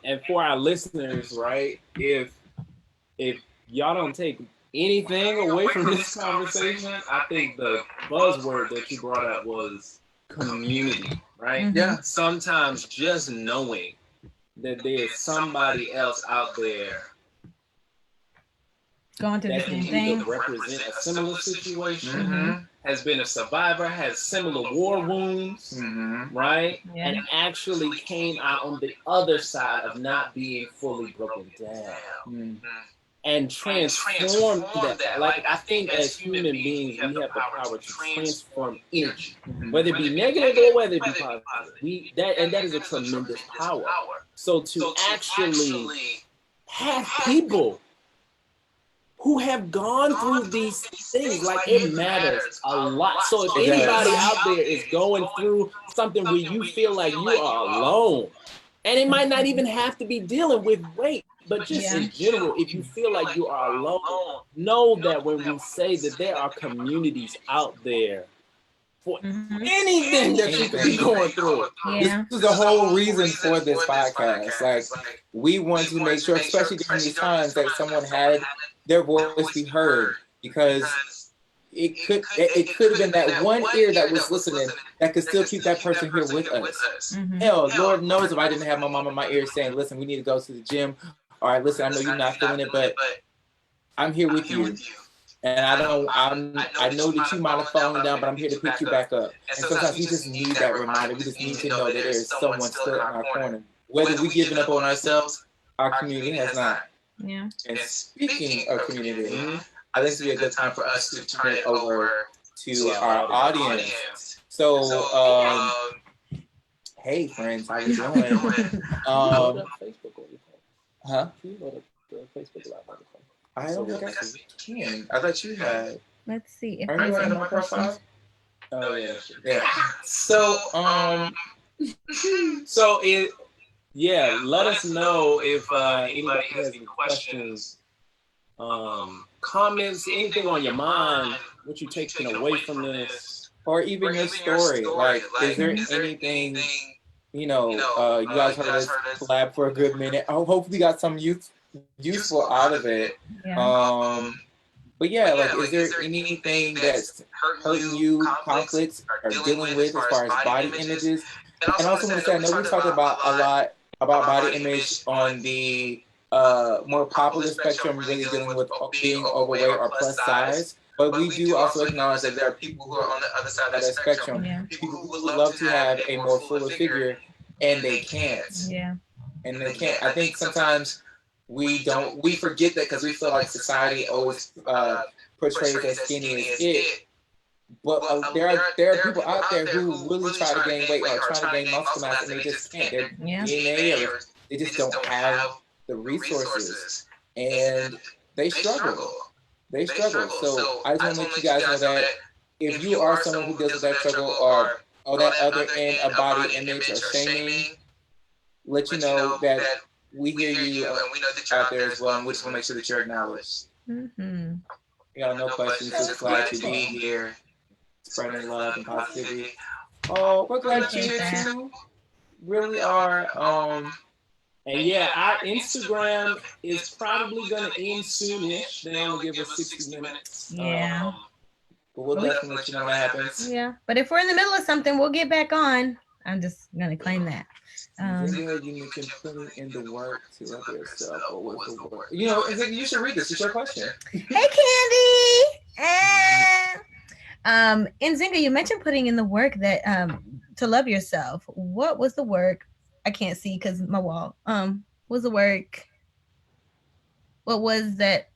and for our listeners, right, if y'all don't take anything away from this conversation, I think the buzzword that you brought up was community, right? Mm-hmm. Yeah. Sometimes just knowing that there's somebody else out there going through the same thing, represent a similar situation, mm-hmm. has been a survivor, has similar war wounds, mm-hmm. right? Yeah. And actually came out on the other side of not being fully broken down. Mm-hmm. And transform that. Like I think as human beings, we have the power to transform energy, mm-hmm. whether it be negative or whether it be positive. That is a tremendous power. So to actually have people who have gone through these things, like it matters a lot. So if anybody out there is going through something where you feel like you are alone, and it might not even have to be dealing with weight, but just in general, if you feel like you are alone, know that when we say that there are communities out there for anything that you could be going through. Yeah. This is the whole reason for this podcast. Like, we want to make sure, especially during these times, that someone had their voice be heard, because it could have been that one ear that was listening that could still keep that person here with us. Mm-hmm. Hell, Lord knows if I didn't have my mom in my ear saying, listen, we need to go to the gym. All right, listen, I know you're not feeling it, but I'm here with you. And I know that you might have fallen down, but I'm here to pick you back up. And sometimes we just need that reminder. We just need to know that there is someone still in our corner. Whether we're giving up on ourselves, our community has not. Yeah. And speaking of community, I think this would be a good time for us to turn it over to our audience. So, hey friends, how you doing? Huh? I don't think I can. I thought you had. Let's see. Are you on my profile? Oh yeah. Yeah. So let us know if anybody has any questions, comments, anything on your mind, what you're taking away from this, or even your story. Like, is there anything? You know, you guys heard us collab for a good minute. I hopefully you got some useful out of it. Yeah. But yeah, like, is there anything that's hurting you, conflicts, or dealing with as far as body images? And I also want to say, I know we talked about a lot about body image on the more popular spectrum, really dealing with being overweight or plus size. But we do also acknowledge that there are people who are on the other side of that spectrum. Yeah. People who would love to have a more fuller figure, and they can't. Yeah. And they can't. I think sometimes we forget that because we feel like society always portrays as skinny as it. But there are people out there who really try to gain weight or try to gain muscle mass, and they just can't. Their DNA, or they just don't have the resources, and they struggle. They struggle. So I just want to let you guys know that if you are someone who deals with that struggle or that other end of body image or shaming, let you know that we hear you and we know that you're out there as well, and we just want to make sure that you're acknowledged. Mm-hmm. You got no questions. Just glad to be here, spreading love and positivity. Oh, we're glad you're here too. Really are. And yeah, our Instagram is probably gonna end soonish. They only give us 60 minutes. Yeah. But we'll definitely let you know when that happens. Yeah. But if we're in the middle of something, we'll get back on. I'm just gonna claim that. Nzinga, you mentioned putting in the work to love yourself. What was the work? You know, Nzinga, you should read this. It's your question. Hey, Candy. Nzinga, you mentioned putting in the work that to love yourself. What was the work? I can't see because my wall. Was the work? What was that?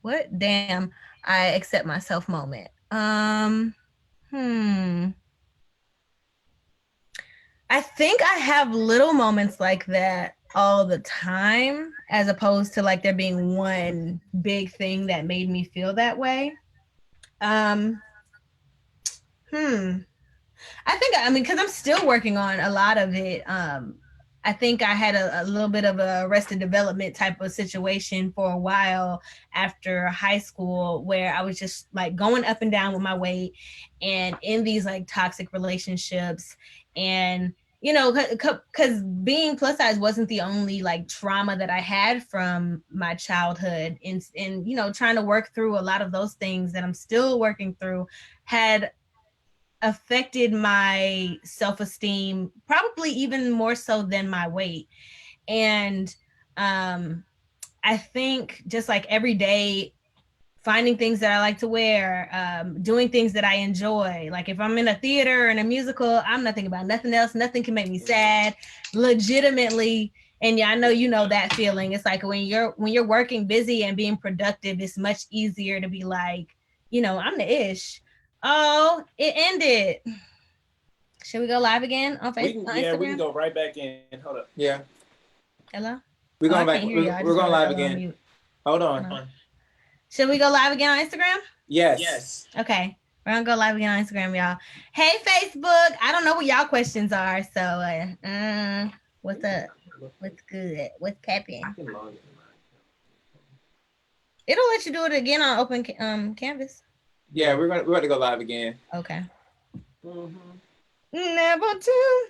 What? Damn! I accept myself moment. Hmm. I think I have little moments like that all the time, as opposed to like there being one big thing that made me feel that way. Um, hmm. I mean, because I'm still working on a lot of it. I think I had a little bit of a arrested development type of situation for a while after high school, where I was just like going up and down with my weight and in these like toxic relationships. And, you know, because being plus size wasn't the only like trauma that I had from my childhood. And, you know, trying to work through a lot of those things that I'm still working through had affected my self-esteem probably even more so than my weight. And I think just like every day finding things that I like to wear, doing things that I enjoy. Like if I'm in a theater and a musical, I'm not thinking about nothing else. Nothing can make me sad, legitimately. And yeah, I know you know that feeling. It's like when you're working busy and being productive, it's much easier to be like, you know, I'm the ish. Oh, it ended. Should we go live again on Facebook? Yeah, we can go right back in. Hold up. Yeah. Hello? We're going back. We're going live again. Hold on. Should we go live again on Instagram? Yes. Okay. We're gonna go live again on Instagram, y'all. Hey, Facebook. I don't know what y'all questions are. So what's up? What's good? What's popping? It'll let you do it again on open canvas. Yeah, we're going to go live again. Okay. Never too.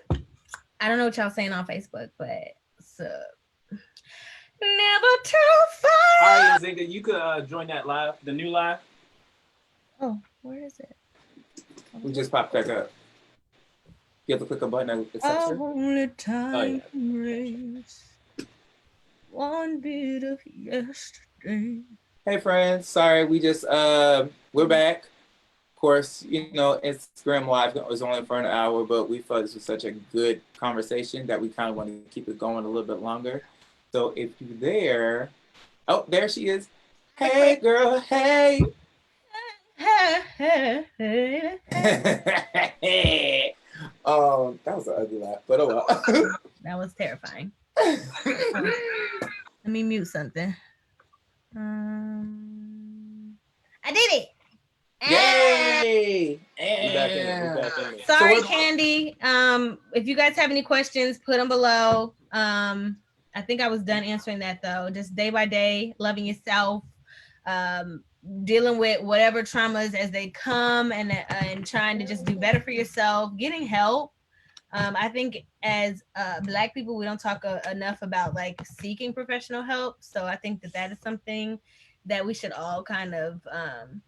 I don't know what y'all saying on Facebook, but never too far. All right, Nzinga, you could join that live, the new live. Oh, where is it? We just popped back up. You have to click a button that accepts her. Only time race. One bit of yesterday. Hey friends, sorry, we just we're back. Of course, you know, Instagram Live was only for an hour, but we felt this was such a good conversation that we kind of want to keep it going a little bit longer. So if you're there, oh, there she is. Hey girl, hey. That was an ugly laugh, but oh well. That was terrifying. Let me mute something. I did it. Yay! We're back in it. Sorry, Candy. If you guys have any questions, put them below. I think I was done answering that though. Just day by day, loving yourself, dealing with whatever traumas as they come, and trying to just do better for yourself, getting help. I think as Black people, we don't talk enough about like seeking professional help. So I think that is something that we should all kind of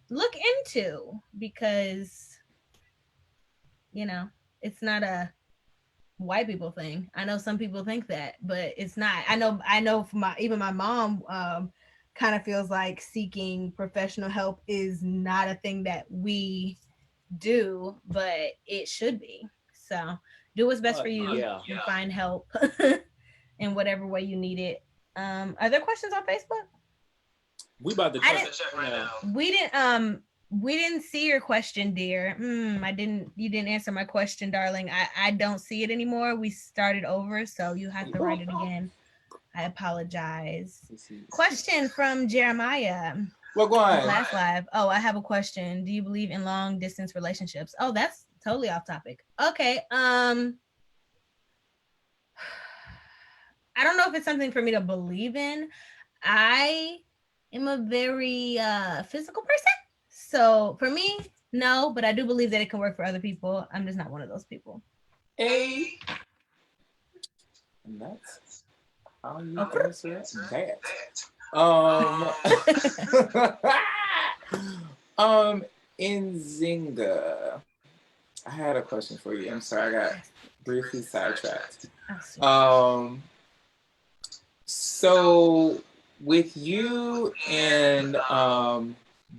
look into, because, you know, it's not a white people thing. I know some people think that, but it's not. I know for even my mom kind of feels like seeking professional help is not a thing that we do, but it should be. So do what's best for you and find help in whatever way you need it. Are there questions on Facebook? We about to check right now. We didn't see your question, dear. You didn't answer my question, darling. I don't see it anymore. We started over, so you have to write it again. I apologize. Question from Jeremiah. What going? Last live. Oh, I have a question. Do you believe in long distance relationships? Oh, that's totally off topic. Okay. I don't know if it's something for me to believe in. I am a very physical person. So for me, no, but I do believe that it can work for other people. I'm just not one of those people. Hey. And that's how you answer that. Um, um, Nzinga, I had a question for you. I'm sorry, I got briefly sidetracked. Um, so with you and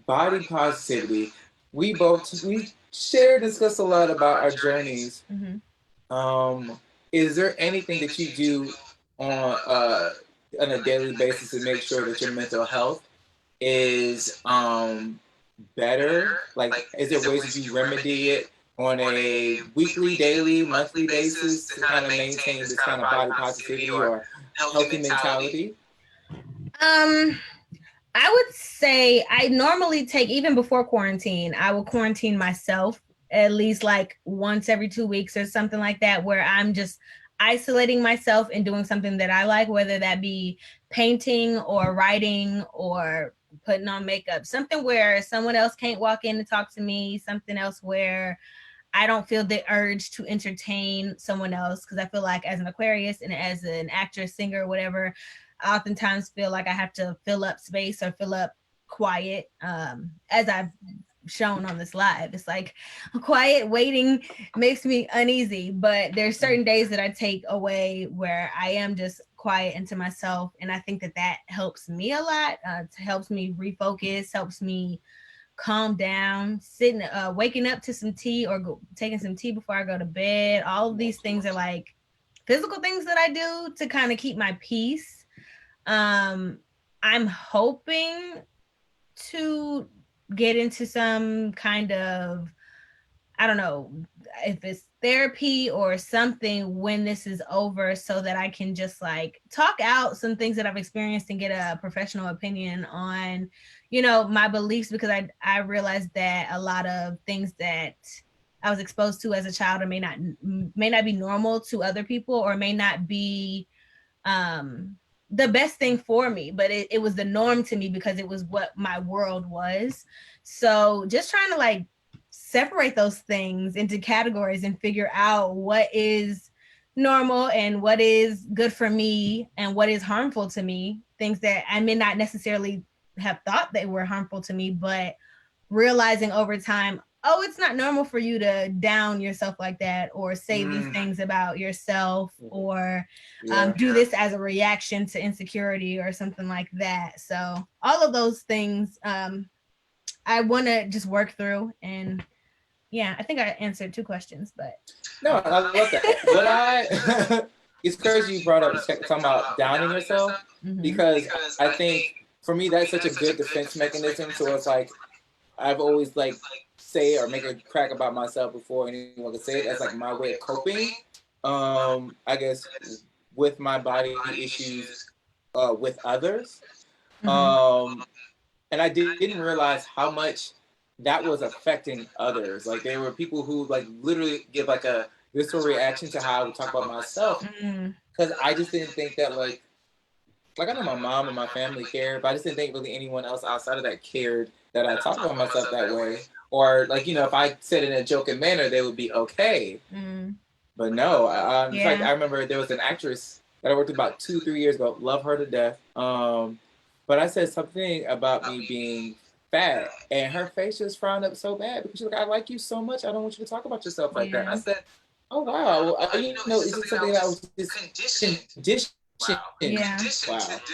body positivity, we share and discuss a lot about our journeys. Is there anything that you do on on a daily basis to make sure that your mental health is better? Like, is there ways that you remedy it on a weekly, daily, monthly basis to kind of maintain this kind of body positivity or healthy mentality? I would say I normally take, even before quarantine, I will quarantine myself at least like once every 2 weeks or something like that, where I'm just isolating myself and doing something that I like, whether that be painting or writing or putting on makeup, something where someone else can't walk in and talk to me, something else where I don't feel the urge to entertain someone else, because I feel like as an Aquarius and as an actress, singer, whatever, I oftentimes feel like I have to fill up space or fill up quiet. As I've shown on this live, it's like quiet waiting makes me uneasy, but there's certain days that I take away where I am just quiet into myself, and I think that that helps me a lot. It helps me refocus, helps me calm down, sitting, waking up to some tea or taking some tea before I go to bed. All of these things are like physical things that I do to kind of keep my peace. I'm hoping to get into some kind of, I don't know if it's therapy or something when this is over, so that I can just like talk out some things that I've experienced and get a professional opinion on, my beliefs, because I realized that a lot of things that I was exposed to as a child or may not be normal to other people, or may not be the best thing for me, but it was the norm to me because it was what my world was. So just trying to like separate those things into categories and figure out what is normal and what is good for me and what is harmful to me, things that I may not necessarily have thought they were harmful to me, but realizing over time, oh, it's not normal for you to down yourself like that, or say these things about yourself, or do this as a reaction to insecurity or something like that. So all of those things, I want to just work through. And yeah, I think I answered 2 questions, but no, I love that. What I it's crazy you brought up talking about downing yourself, because I think for me that's such a good defense mechanism. So it's like I've always like say or make a crack about myself before anyone can say it. That's like my way of coping. I guess with my body issues, with others. And I didn't realize how much that was affecting others. Like there were people who like literally give like a visceral reaction to how I would talk about myself, because I just didn't think that like I know my mom and my family cared, but I just didn't think really anyone else outside of that cared that I talked about myself that way. Or like, if I said it in a joking manner, they would be okay. But no, in fact, I remember there was an actress that I worked with about 2-3 years ago. Love her to death. But I said something about me being fat, and her face just frowned up so bad because she's like, "I like you so much. I don't want you to talk about yourself like that." And I said, "Oh wow, it's just something that I was just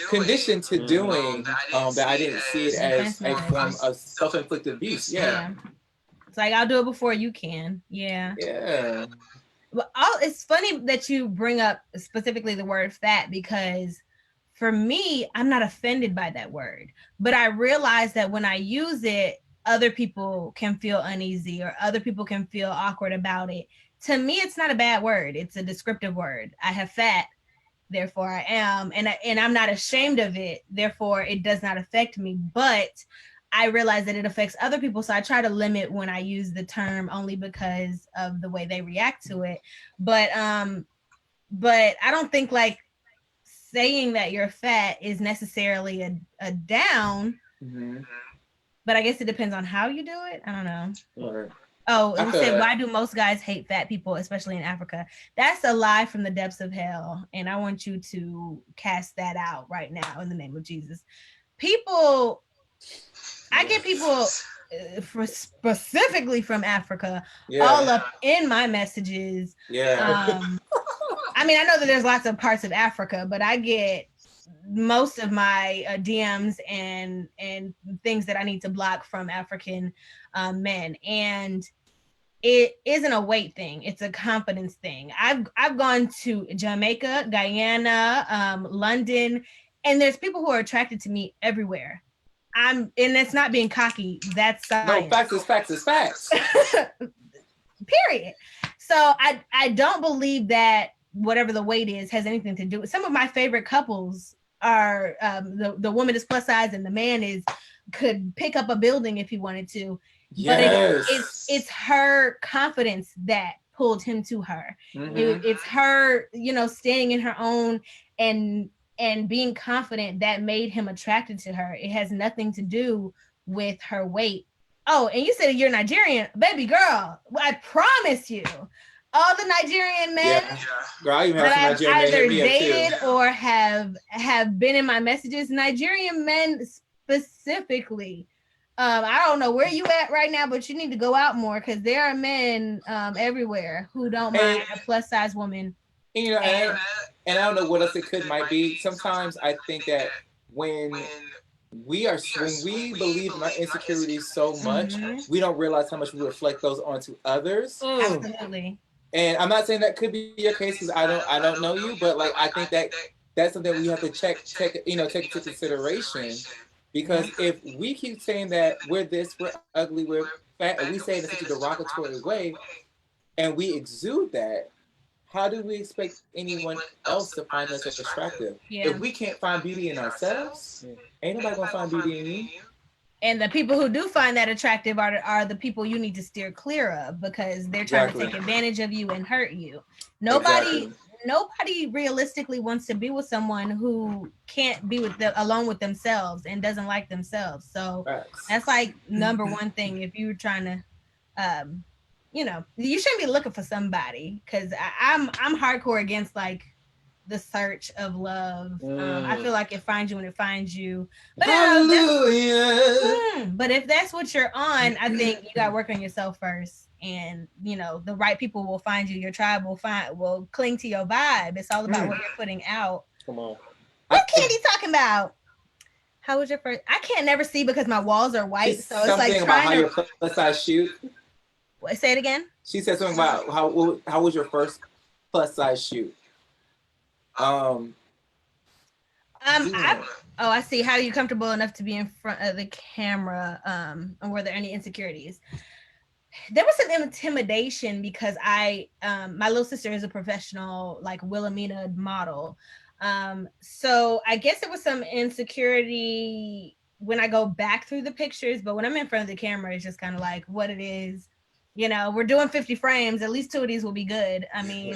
conditioned to doing, that I didn't see it as a form of self-inflicted abuse." Yeah. It's like, I'll do it before you can. Yeah. But it's funny that you bring up specifically the word fat, because for me, I'm not offended by that word, but I realize that when I use it, other people can feel uneasy or other people can feel awkward about it. To me, it's not a bad word. It's a descriptive word. I have fat, therefore I am, and I'm not ashamed of it, therefore it does not affect me. But I realize that it affects other people, so I try to limit when I use the term, only because of the way they react to it. But I don't think like saying that you're fat is necessarily a down. But I guess it depends on how you do it. I don't know. Oh, and say, why do most guys hate fat people, especially in Africa? That's a lie from the depths of hell. And I want you to cast that out right now in the name of Jesus. People, I get people specifically from Africa all up in my messages. Yeah. I mean, I know that there's lots of parts of Africa, but I get most of my DMs and things that I need to block from African men, and it isn't a weight thing; it's a confidence thing. I've gone to Jamaica, Guyana, London, and there's people who are attracted to me everywhere. And it's not being cocky. That's science. No, facts is facts is facts. Period. So I don't believe that whatever the weight is has anything to do with. Some of my favorite couples are the woman is plus size and the man could pick up a building if he wanted to. Yes. But it's her confidence that pulled him to her. Mm-hmm. It's her, standing in her own and being confident that made him attracted to her. It has nothing to do with her weight. Oh, and you said you're Nigerian, baby girl. I promise you, all the Nigerian men girl, I even have that some I've Nigerian either dated or have been in my messages, Nigerian men specifically. I don't know where you at right now, but you need to go out more because there are men everywhere who don't mind a plus size woman. And I don't know what else it might be. Sometimes I think that when we believe in our insecurities so much, we don't realize how much we reflect those onto others. Absolutely. And I'm not saying that could be your case because I don't know you, but like I think that's something we have to take into consideration. Because if we keep saying that we're this, we're ugly, we're fat, and we say it in such a derogatory way, and we exude that, how do we expect anyone else to find us attractive? Yeah. If we can't find beauty in ourselves, ain't nobody gonna find beauty in you. And the people who do find that attractive are the people you need to steer clear of because they're trying to take advantage of you and hurt you. Nobody realistically wants to be with someone who can't be alone with themselves and doesn't like themselves. So that's like number one thing. If you're trying to, you shouldn't be looking for somebody because I'm hardcore against like the search of love. I feel like it finds you when it finds you. But but if that's what you're on, I think you got to work on yourself first. And the right people will find you. Your tribe will cling to your vibe. It's all about what you're putting out. Come on. What Candy talking about? How was your first? I can't never see because my walls are white. So it's like about how your plus size shoot. What, say it again. She said something about how was your first plus size shoot? I see. How are you comfortable enough to be in front of the camera? And were there any insecurities? There was some intimidation because my little sister is a professional like Wilhelmina model. So I guess there was some insecurity when I go back through the pictures, but when I'm in front of the camera, it's just kind of like what it is. We're doing 50 frames. At least 2 of these will be good. I mean,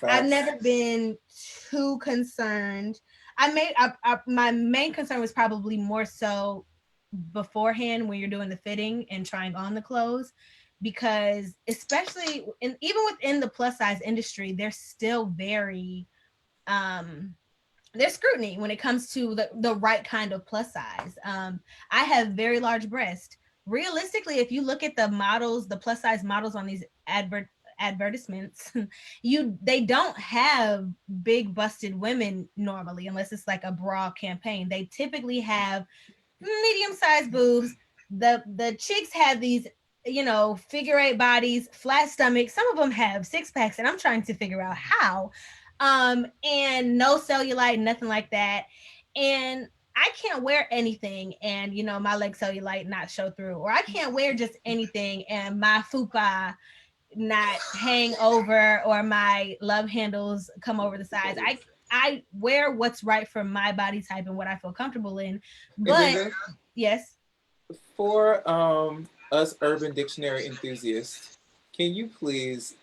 I've never been too concerned. My main concern was probably more so beforehand when you're doing the fitting and trying on the clothes, because especially even within the plus size industry, there's still very there's scrutiny when it comes to the right kind of plus size. I have very large breasts. Realistically, if you look at the models, the plus size models on these advertisements, they don't have big busted women normally, unless it's like a bra campaign. They typically have medium-sized boobs. The chicks have these figure eight bodies, flat stomachs. Some of them have six packs, and I'm trying to figure out how. And no cellulite, nothing like that. And I can't wear anything and my leg cellulite not show through, or I can't wear just anything and my fupa not hang over, or my love handles come over the sides. I wear what's right for my body type and what I feel comfortable in. But yes, for us Urban Dictionary enthusiasts, can you please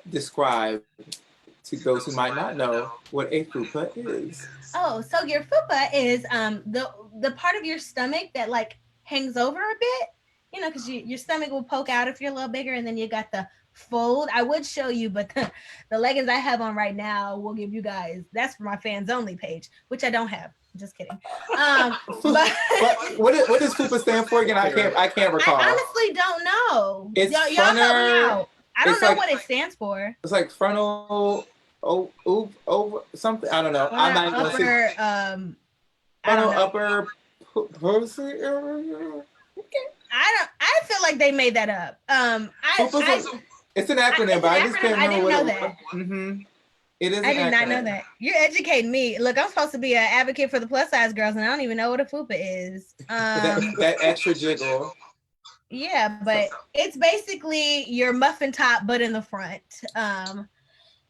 describe to those who might not know what a fupa is? Oh, so your fupa is the part of your stomach that like hangs over a bit. you know, because your stomach will poke out if you're a little bigger, and then you got the fold. I would show you, but the leggings I have on right now will give you guys. That's for my fans only page, which I don't have. Just kidding. But what does FUPA stand for again? I can't recall. I honestly don't know. It's y'all help me out. I don't know like, what it stands for. It's like frontal over something. I don't know. I'm not upper, gonna say. Frontal upper pussy area. I feel like they made that up. It's an acronym, but I just can't remember. I didn't know that. Mm-hmm. It is. I did not know that. You're educating me. Look, I'm supposed to be an advocate for the plus size girls, and I don't even know what a FUPA is. That extra jiggle. Yeah, but it's basically your muffin top, but in the front.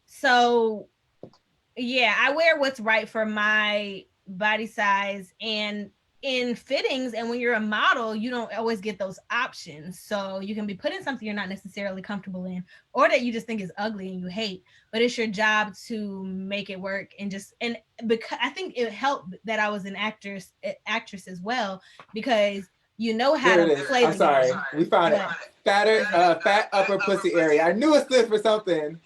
So yeah, I wear what's right for my body size, and in fittings, and when you're a model, you don't always get those options. So you can be put in something you're not necessarily comfortable in, or that you just think is ugly and you hate, but it's your job to make it work. And because I think it helped that I was an actress as well, because you know how to play. I'm sorry, we found it. Fat upper pussy area. I knew it stood for something.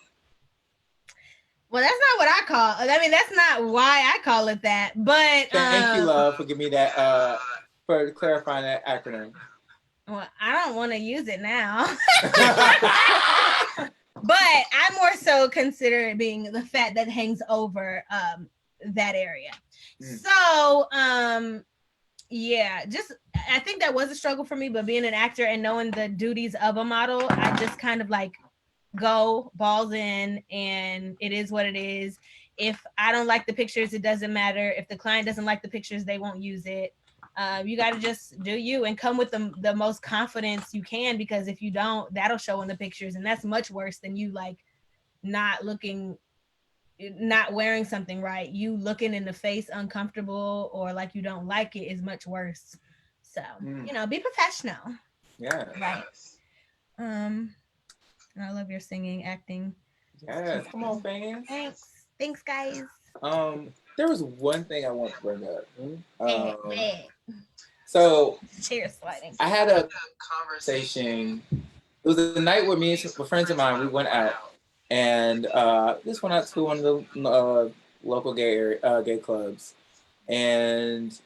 Well, that's not what I call. I mean, that's not why I call it that. But thank you, love, for giving me that. For clarifying that acronym. Well, I don't want to use it now. But I more so consider it being the fat that hangs over that area. So yeah, just I think that was a struggle for me. But being an actor and knowing the duties of a model, I just kind of like go balls in, and it is what it is. If I don't like the pictures, it doesn't matter. If the client doesn't like the pictures, they won't use it. You got to just do you and come with the most confidence you can, because if you don't, that'll show in the pictures, and that's much worse than you like not wearing something right. You looking in the face uncomfortable or like you don't like it is much worse. So you know, be professional. Yeah. Right. I love your singing, acting. Yes, come on, fans. Thanks, guys. There was one thing I want to bring up. So chair sliding. I had a conversation. It was the night where me and some friends of mine, we went out, and this went out to one of the local gay clubs, and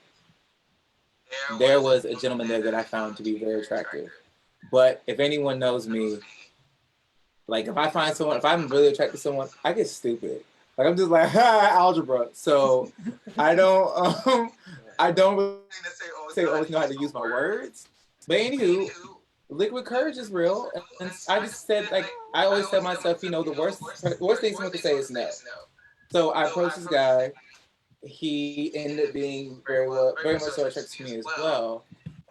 there was a gentleman there that I found to be very attractive. But if anyone knows me, like if I'm really attracted to someone, I get stupid. Like I'm just like algebra. So I don't really always know how to use my words. But anywho, liquid courage is real, and I just said, like, I always tell myself, you know, the worst thing someone can say is no. So I approached this guy. He ended up being very much so attracted to me as well,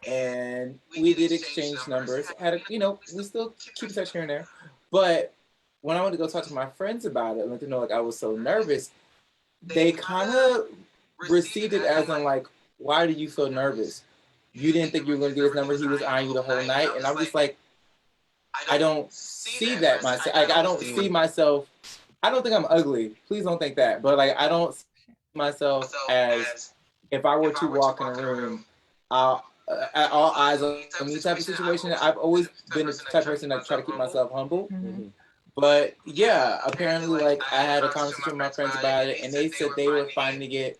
and we did exchange numbers. We still keep in touch here and there. But when I went to go talk to my friends about it, let them know like I was so nervous, they kind of received it as in like, why are you so nervous? You didn't think you were going to get his number. He was eyeing you the whole night. And I'm just like, I don't see that myself. Like, I don't see myself. I don't think I'm ugly. Please don't think that. But like, I don't see myself as if I were to walk in a room, all eyes on me type of situation. I've always been the type of person that try to keep myself humble. Mm-hmm. But yeah, apparently, like I had a conversation with my friends about it, and they said they were finding it.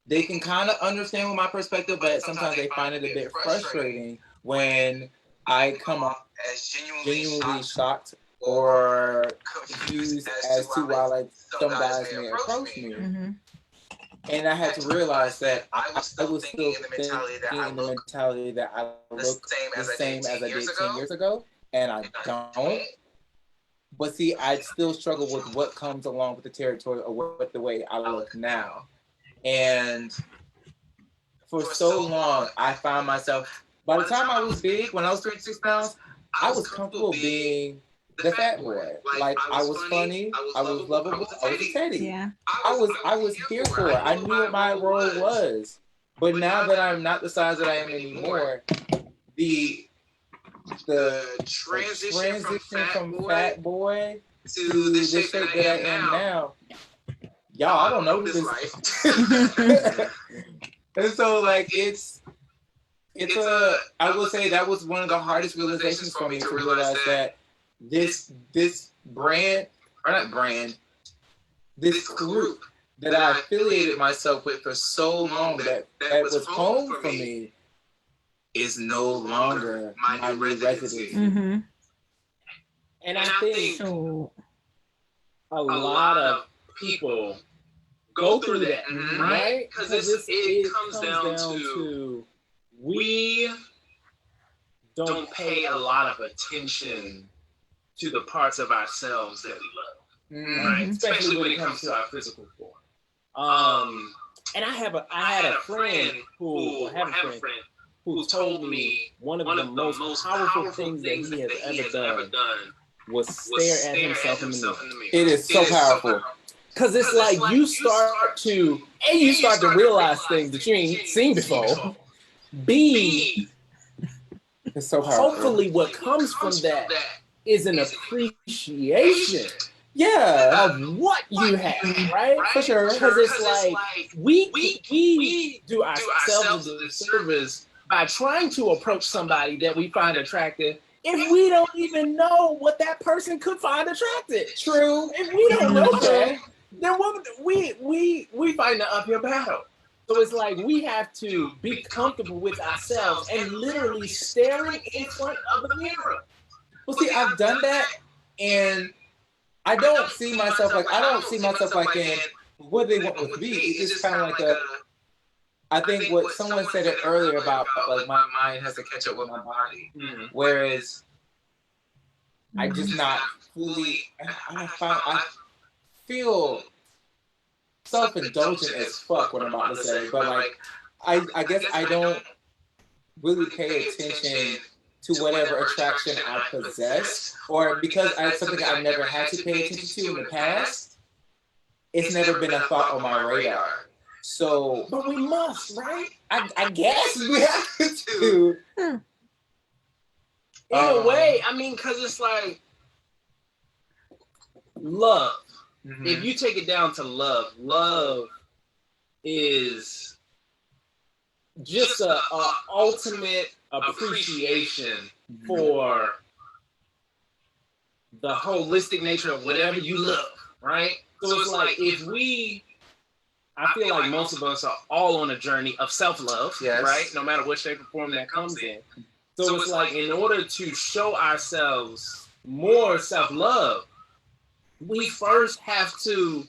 They can kind of understand with my perspective, but sometimes they find it a bit frustrating when I come off as genuinely shocked or confused as to why like some guys may approach me. Mm-hmm. And I had to realize that I was still thinking in the mentality that I look the same as I did 10 years ago, and I don't. But see, I still struggle with what comes along with the territory or what the way I look now. And for so long, I found myself, by the time I was big, when I was 36 pounds, I was comfortable being the fat boy. Like, I was funny, I was lovable, I was a teddy. Yeah. I was here for it. I knew what my role was. But now that I'm not the size that I am anymore, the transition from fat boy to the shape that I am now, y'all, I don't know this life. And so, like, it's I would say that was one of the hardest realizations for me to realize that this brand, or not brand, this group that I affiliated myself with for so long that was home for me is no longer my new residency. Mm-hmm. And I think a lot of people go through that, right? Because it comes down to we don't pay a lot of attention to the parts of ourselves that we love, right? Especially when it comes to our physical form. And I had a friend who told me one of the most powerful things that he has ever done was stare at himself in the mirror. It is so powerful. Because it's like you start to realize things that you ain't seen before. B, it's so powerful. Hopefully what comes from that is an appreciation of what you have, right? For sure. Because it's like we do ourselves a disservice by trying to approach somebody that we find attractive if we don't even know what that person could find attractive. True. If we don't know that, then we fight an uphill battle. So it's like we have to be comfortable with ourselves and literally staring in front of the mirror. Well, see, I've done that, and I don't see myself like in what they want with me. It's just kind of like I think what someone said it earlier about like my mind has to catch up with my body, whereas I just not fully. I feel self-indulgent as fuck what I'm about to say, but like I guess I don't really pay attention to whatever attraction I possess, or because it's something I've never had to pay attention to in the past, it's never been a thought on my radar. So, but we must, right? I guess we have to. In a way, I mean, because it's like love. Mm-hmm. If you take it down to love is just a ultimate appreciation for the holistic nature of whatever you love, right? So it's like I feel like most of us are all on a journey of self-love, right? No matter what shape or form that comes in. So it's like in order to show ourselves more self-love, we first have to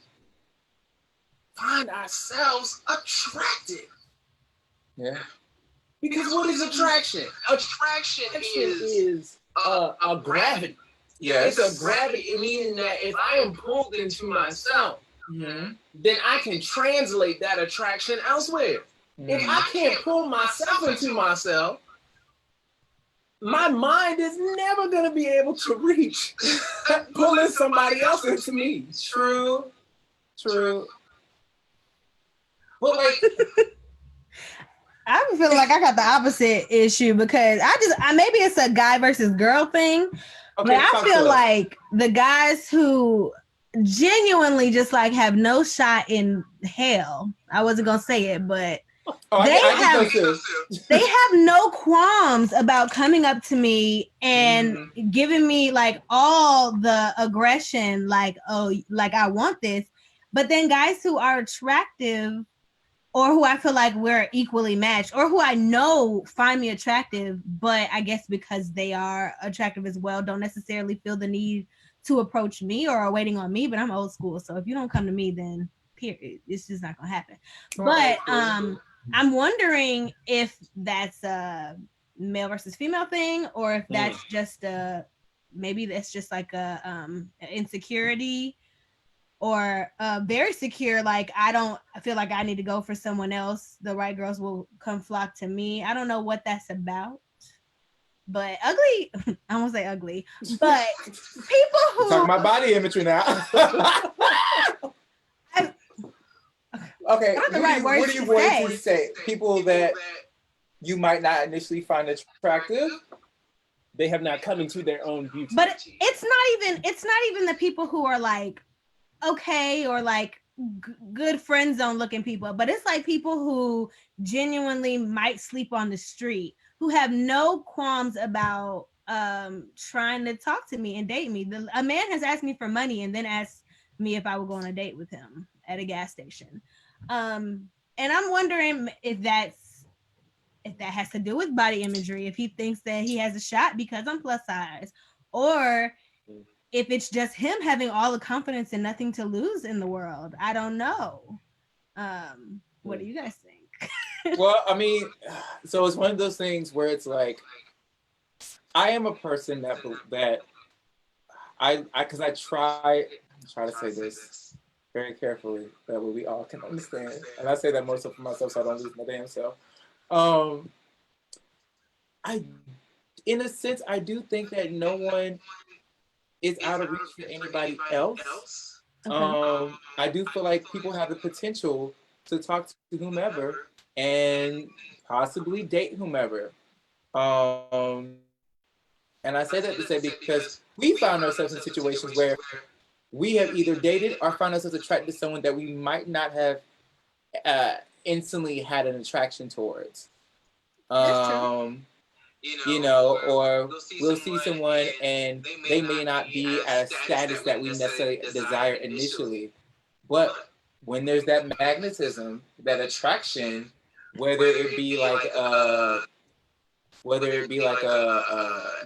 find ourselves attractive. Yeah. Because what is attraction? Attraction is a gravity. Yes. It's a gravity, meaning that if I am pulled into myself, then I can translate that attraction elsewhere. If I can't pull myself into myself, my mind is never going to be able to reach pulling somebody else into me. True. But like, I feel like I got the opposite issue because maybe it's a guy versus girl thing, but I feel like the guys who genuinely just like have no shot in hell. I wasn't gonna say it, but they have no qualms about coming up to me and giving me like all the aggression, like, oh, like I want this. But then guys who are attractive or who I feel like we're equally matched or who I know find me attractive, but I guess because they are attractive as well, don't necessarily feel the need to approach me or are waiting on me. But I'm old school. So if you don't come to me, then period, it's just not going to happen. But I'm wondering if that's a male versus female thing or if that's just maybe that's just like a insecurity or very secure, like I feel like I need to go for someone else. The right girls will come flock to me. I don't know what that's about. But ugly, I won't say ugly, but people who talking about body imagery now. Okay, what do you want to say? People that you might not initially find attractive, they have not come into their own beauty. But it's not even the people who are like okay or like good friend zone looking people, but it's like people who genuinely might sleep on the street, who have no qualms about trying to talk to me and date me. A man has asked me for money and then asked me if I would go on a date with him at a gas station. And I'm wondering if that has to do with body imagery, if he thinks that he has a shot because I'm plus size, or if it's just him having all the confidence and nothing to lose in the world. I don't know. What do you guys think? Well, I mean, so it's one of those things where it's like, I am a person that because I try to say this very carefully, that way we all can understand. And I say that more so for myself, so I don't lose my damn self. In a sense, I do think that no one is out of reach for anybody else. Okay. I do feel like people have the potential to talk to whomever and possibly date whomever. And I say that to say because we found ourselves in situations where we have either dated or found ourselves attracted to someone that we might not have instantly had an attraction towards. You know, or we'll see someone and they may not be at a status that we necessarily desire initially. But when there's that magnetism, that attraction, whether it be like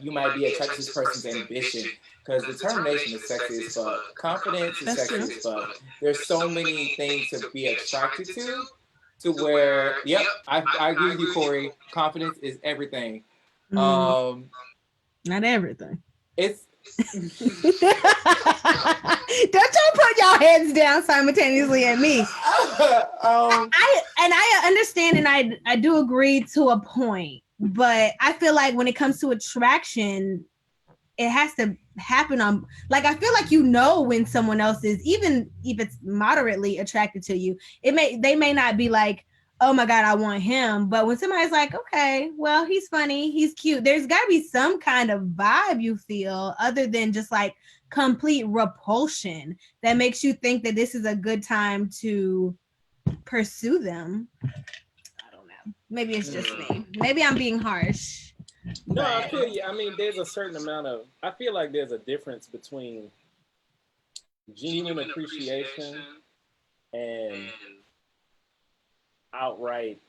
you might be attracted to this person's ambition, because determination is sexy as fuck. Confidence is sexy as fuck. There's so many things to be attracted to where, yep, I agree with you, Corey. Confidence is everything. Not everything. It's don't y'all put y'all heads down simultaneously at me. I understand and I do agree to a point, but I feel like when it comes to attraction, it has to happen on, like, I feel like, you know, when someone else is, even if it's moderately attracted to you, they may not be like, oh my God, I want him. But when somebody's like, okay, well, he's funny, he's cute, there's got to be some kind of vibe you feel other than just like complete repulsion that makes you think that this is a good time to pursue them. I don't know. Maybe it's just me. Maybe I'm being harsh. No, I feel you. I mean, there's a certain amount of, I feel like there's a difference between genuine appreciation and outright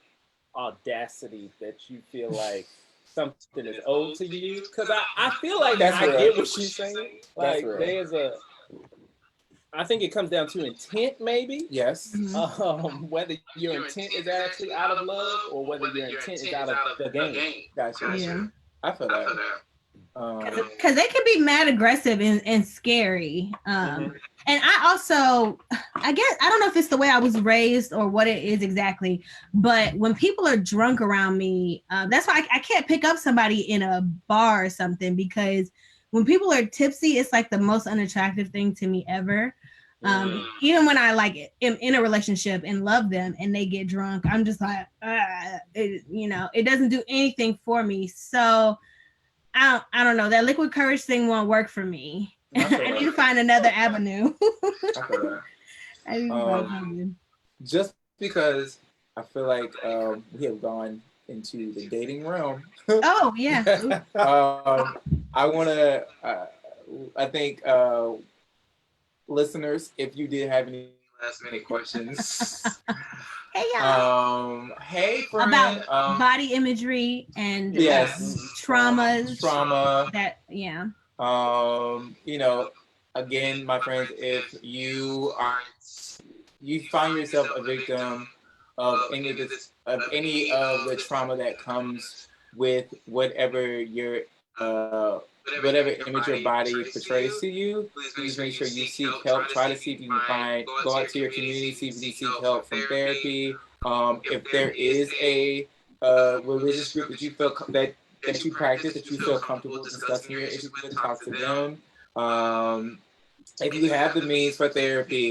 audacity that you feel like something is owed to you. Because I feel like I get what she's saying. Like, there's I think it comes down to intent, maybe. Yes. Whether your intent is actually out of love or whether your intent is out of the game. Gotcha. Yeah. I feel that. Because they can be mad aggressive and scary. And I also, I guess, I don't know if it's the way I was raised or what it is exactly, but when people are drunk around me, that's why I can't pick up somebody in a bar or something, because when people are tipsy, it's like the most unattractive thing to me ever. Even when I like am in a relationship and love them and they get drunk, I'm just like, it doesn't do anything for me. So I don't know. That liquid courage thing won't work for me. I need to find another avenue. I need to find something. Just because I feel like we have gone into the dating realm. Oh, yeah. I want to, I think, listeners, if you did have any last minute questions. Hey, y'all. Hey, friend. About body imagery and traumas. Trauma. That, yeah. Again, my friends, if you find yourself a victim of any of the trauma that comes with whatever image your body portrays to you, please make sure you seek help. Try to see if you can go out to your community, see if you can seek help from therapy. If there is a religious group that you feel that you practice, that you feel comfortable discussing your issues with, talk to them. If you have the means for therapy,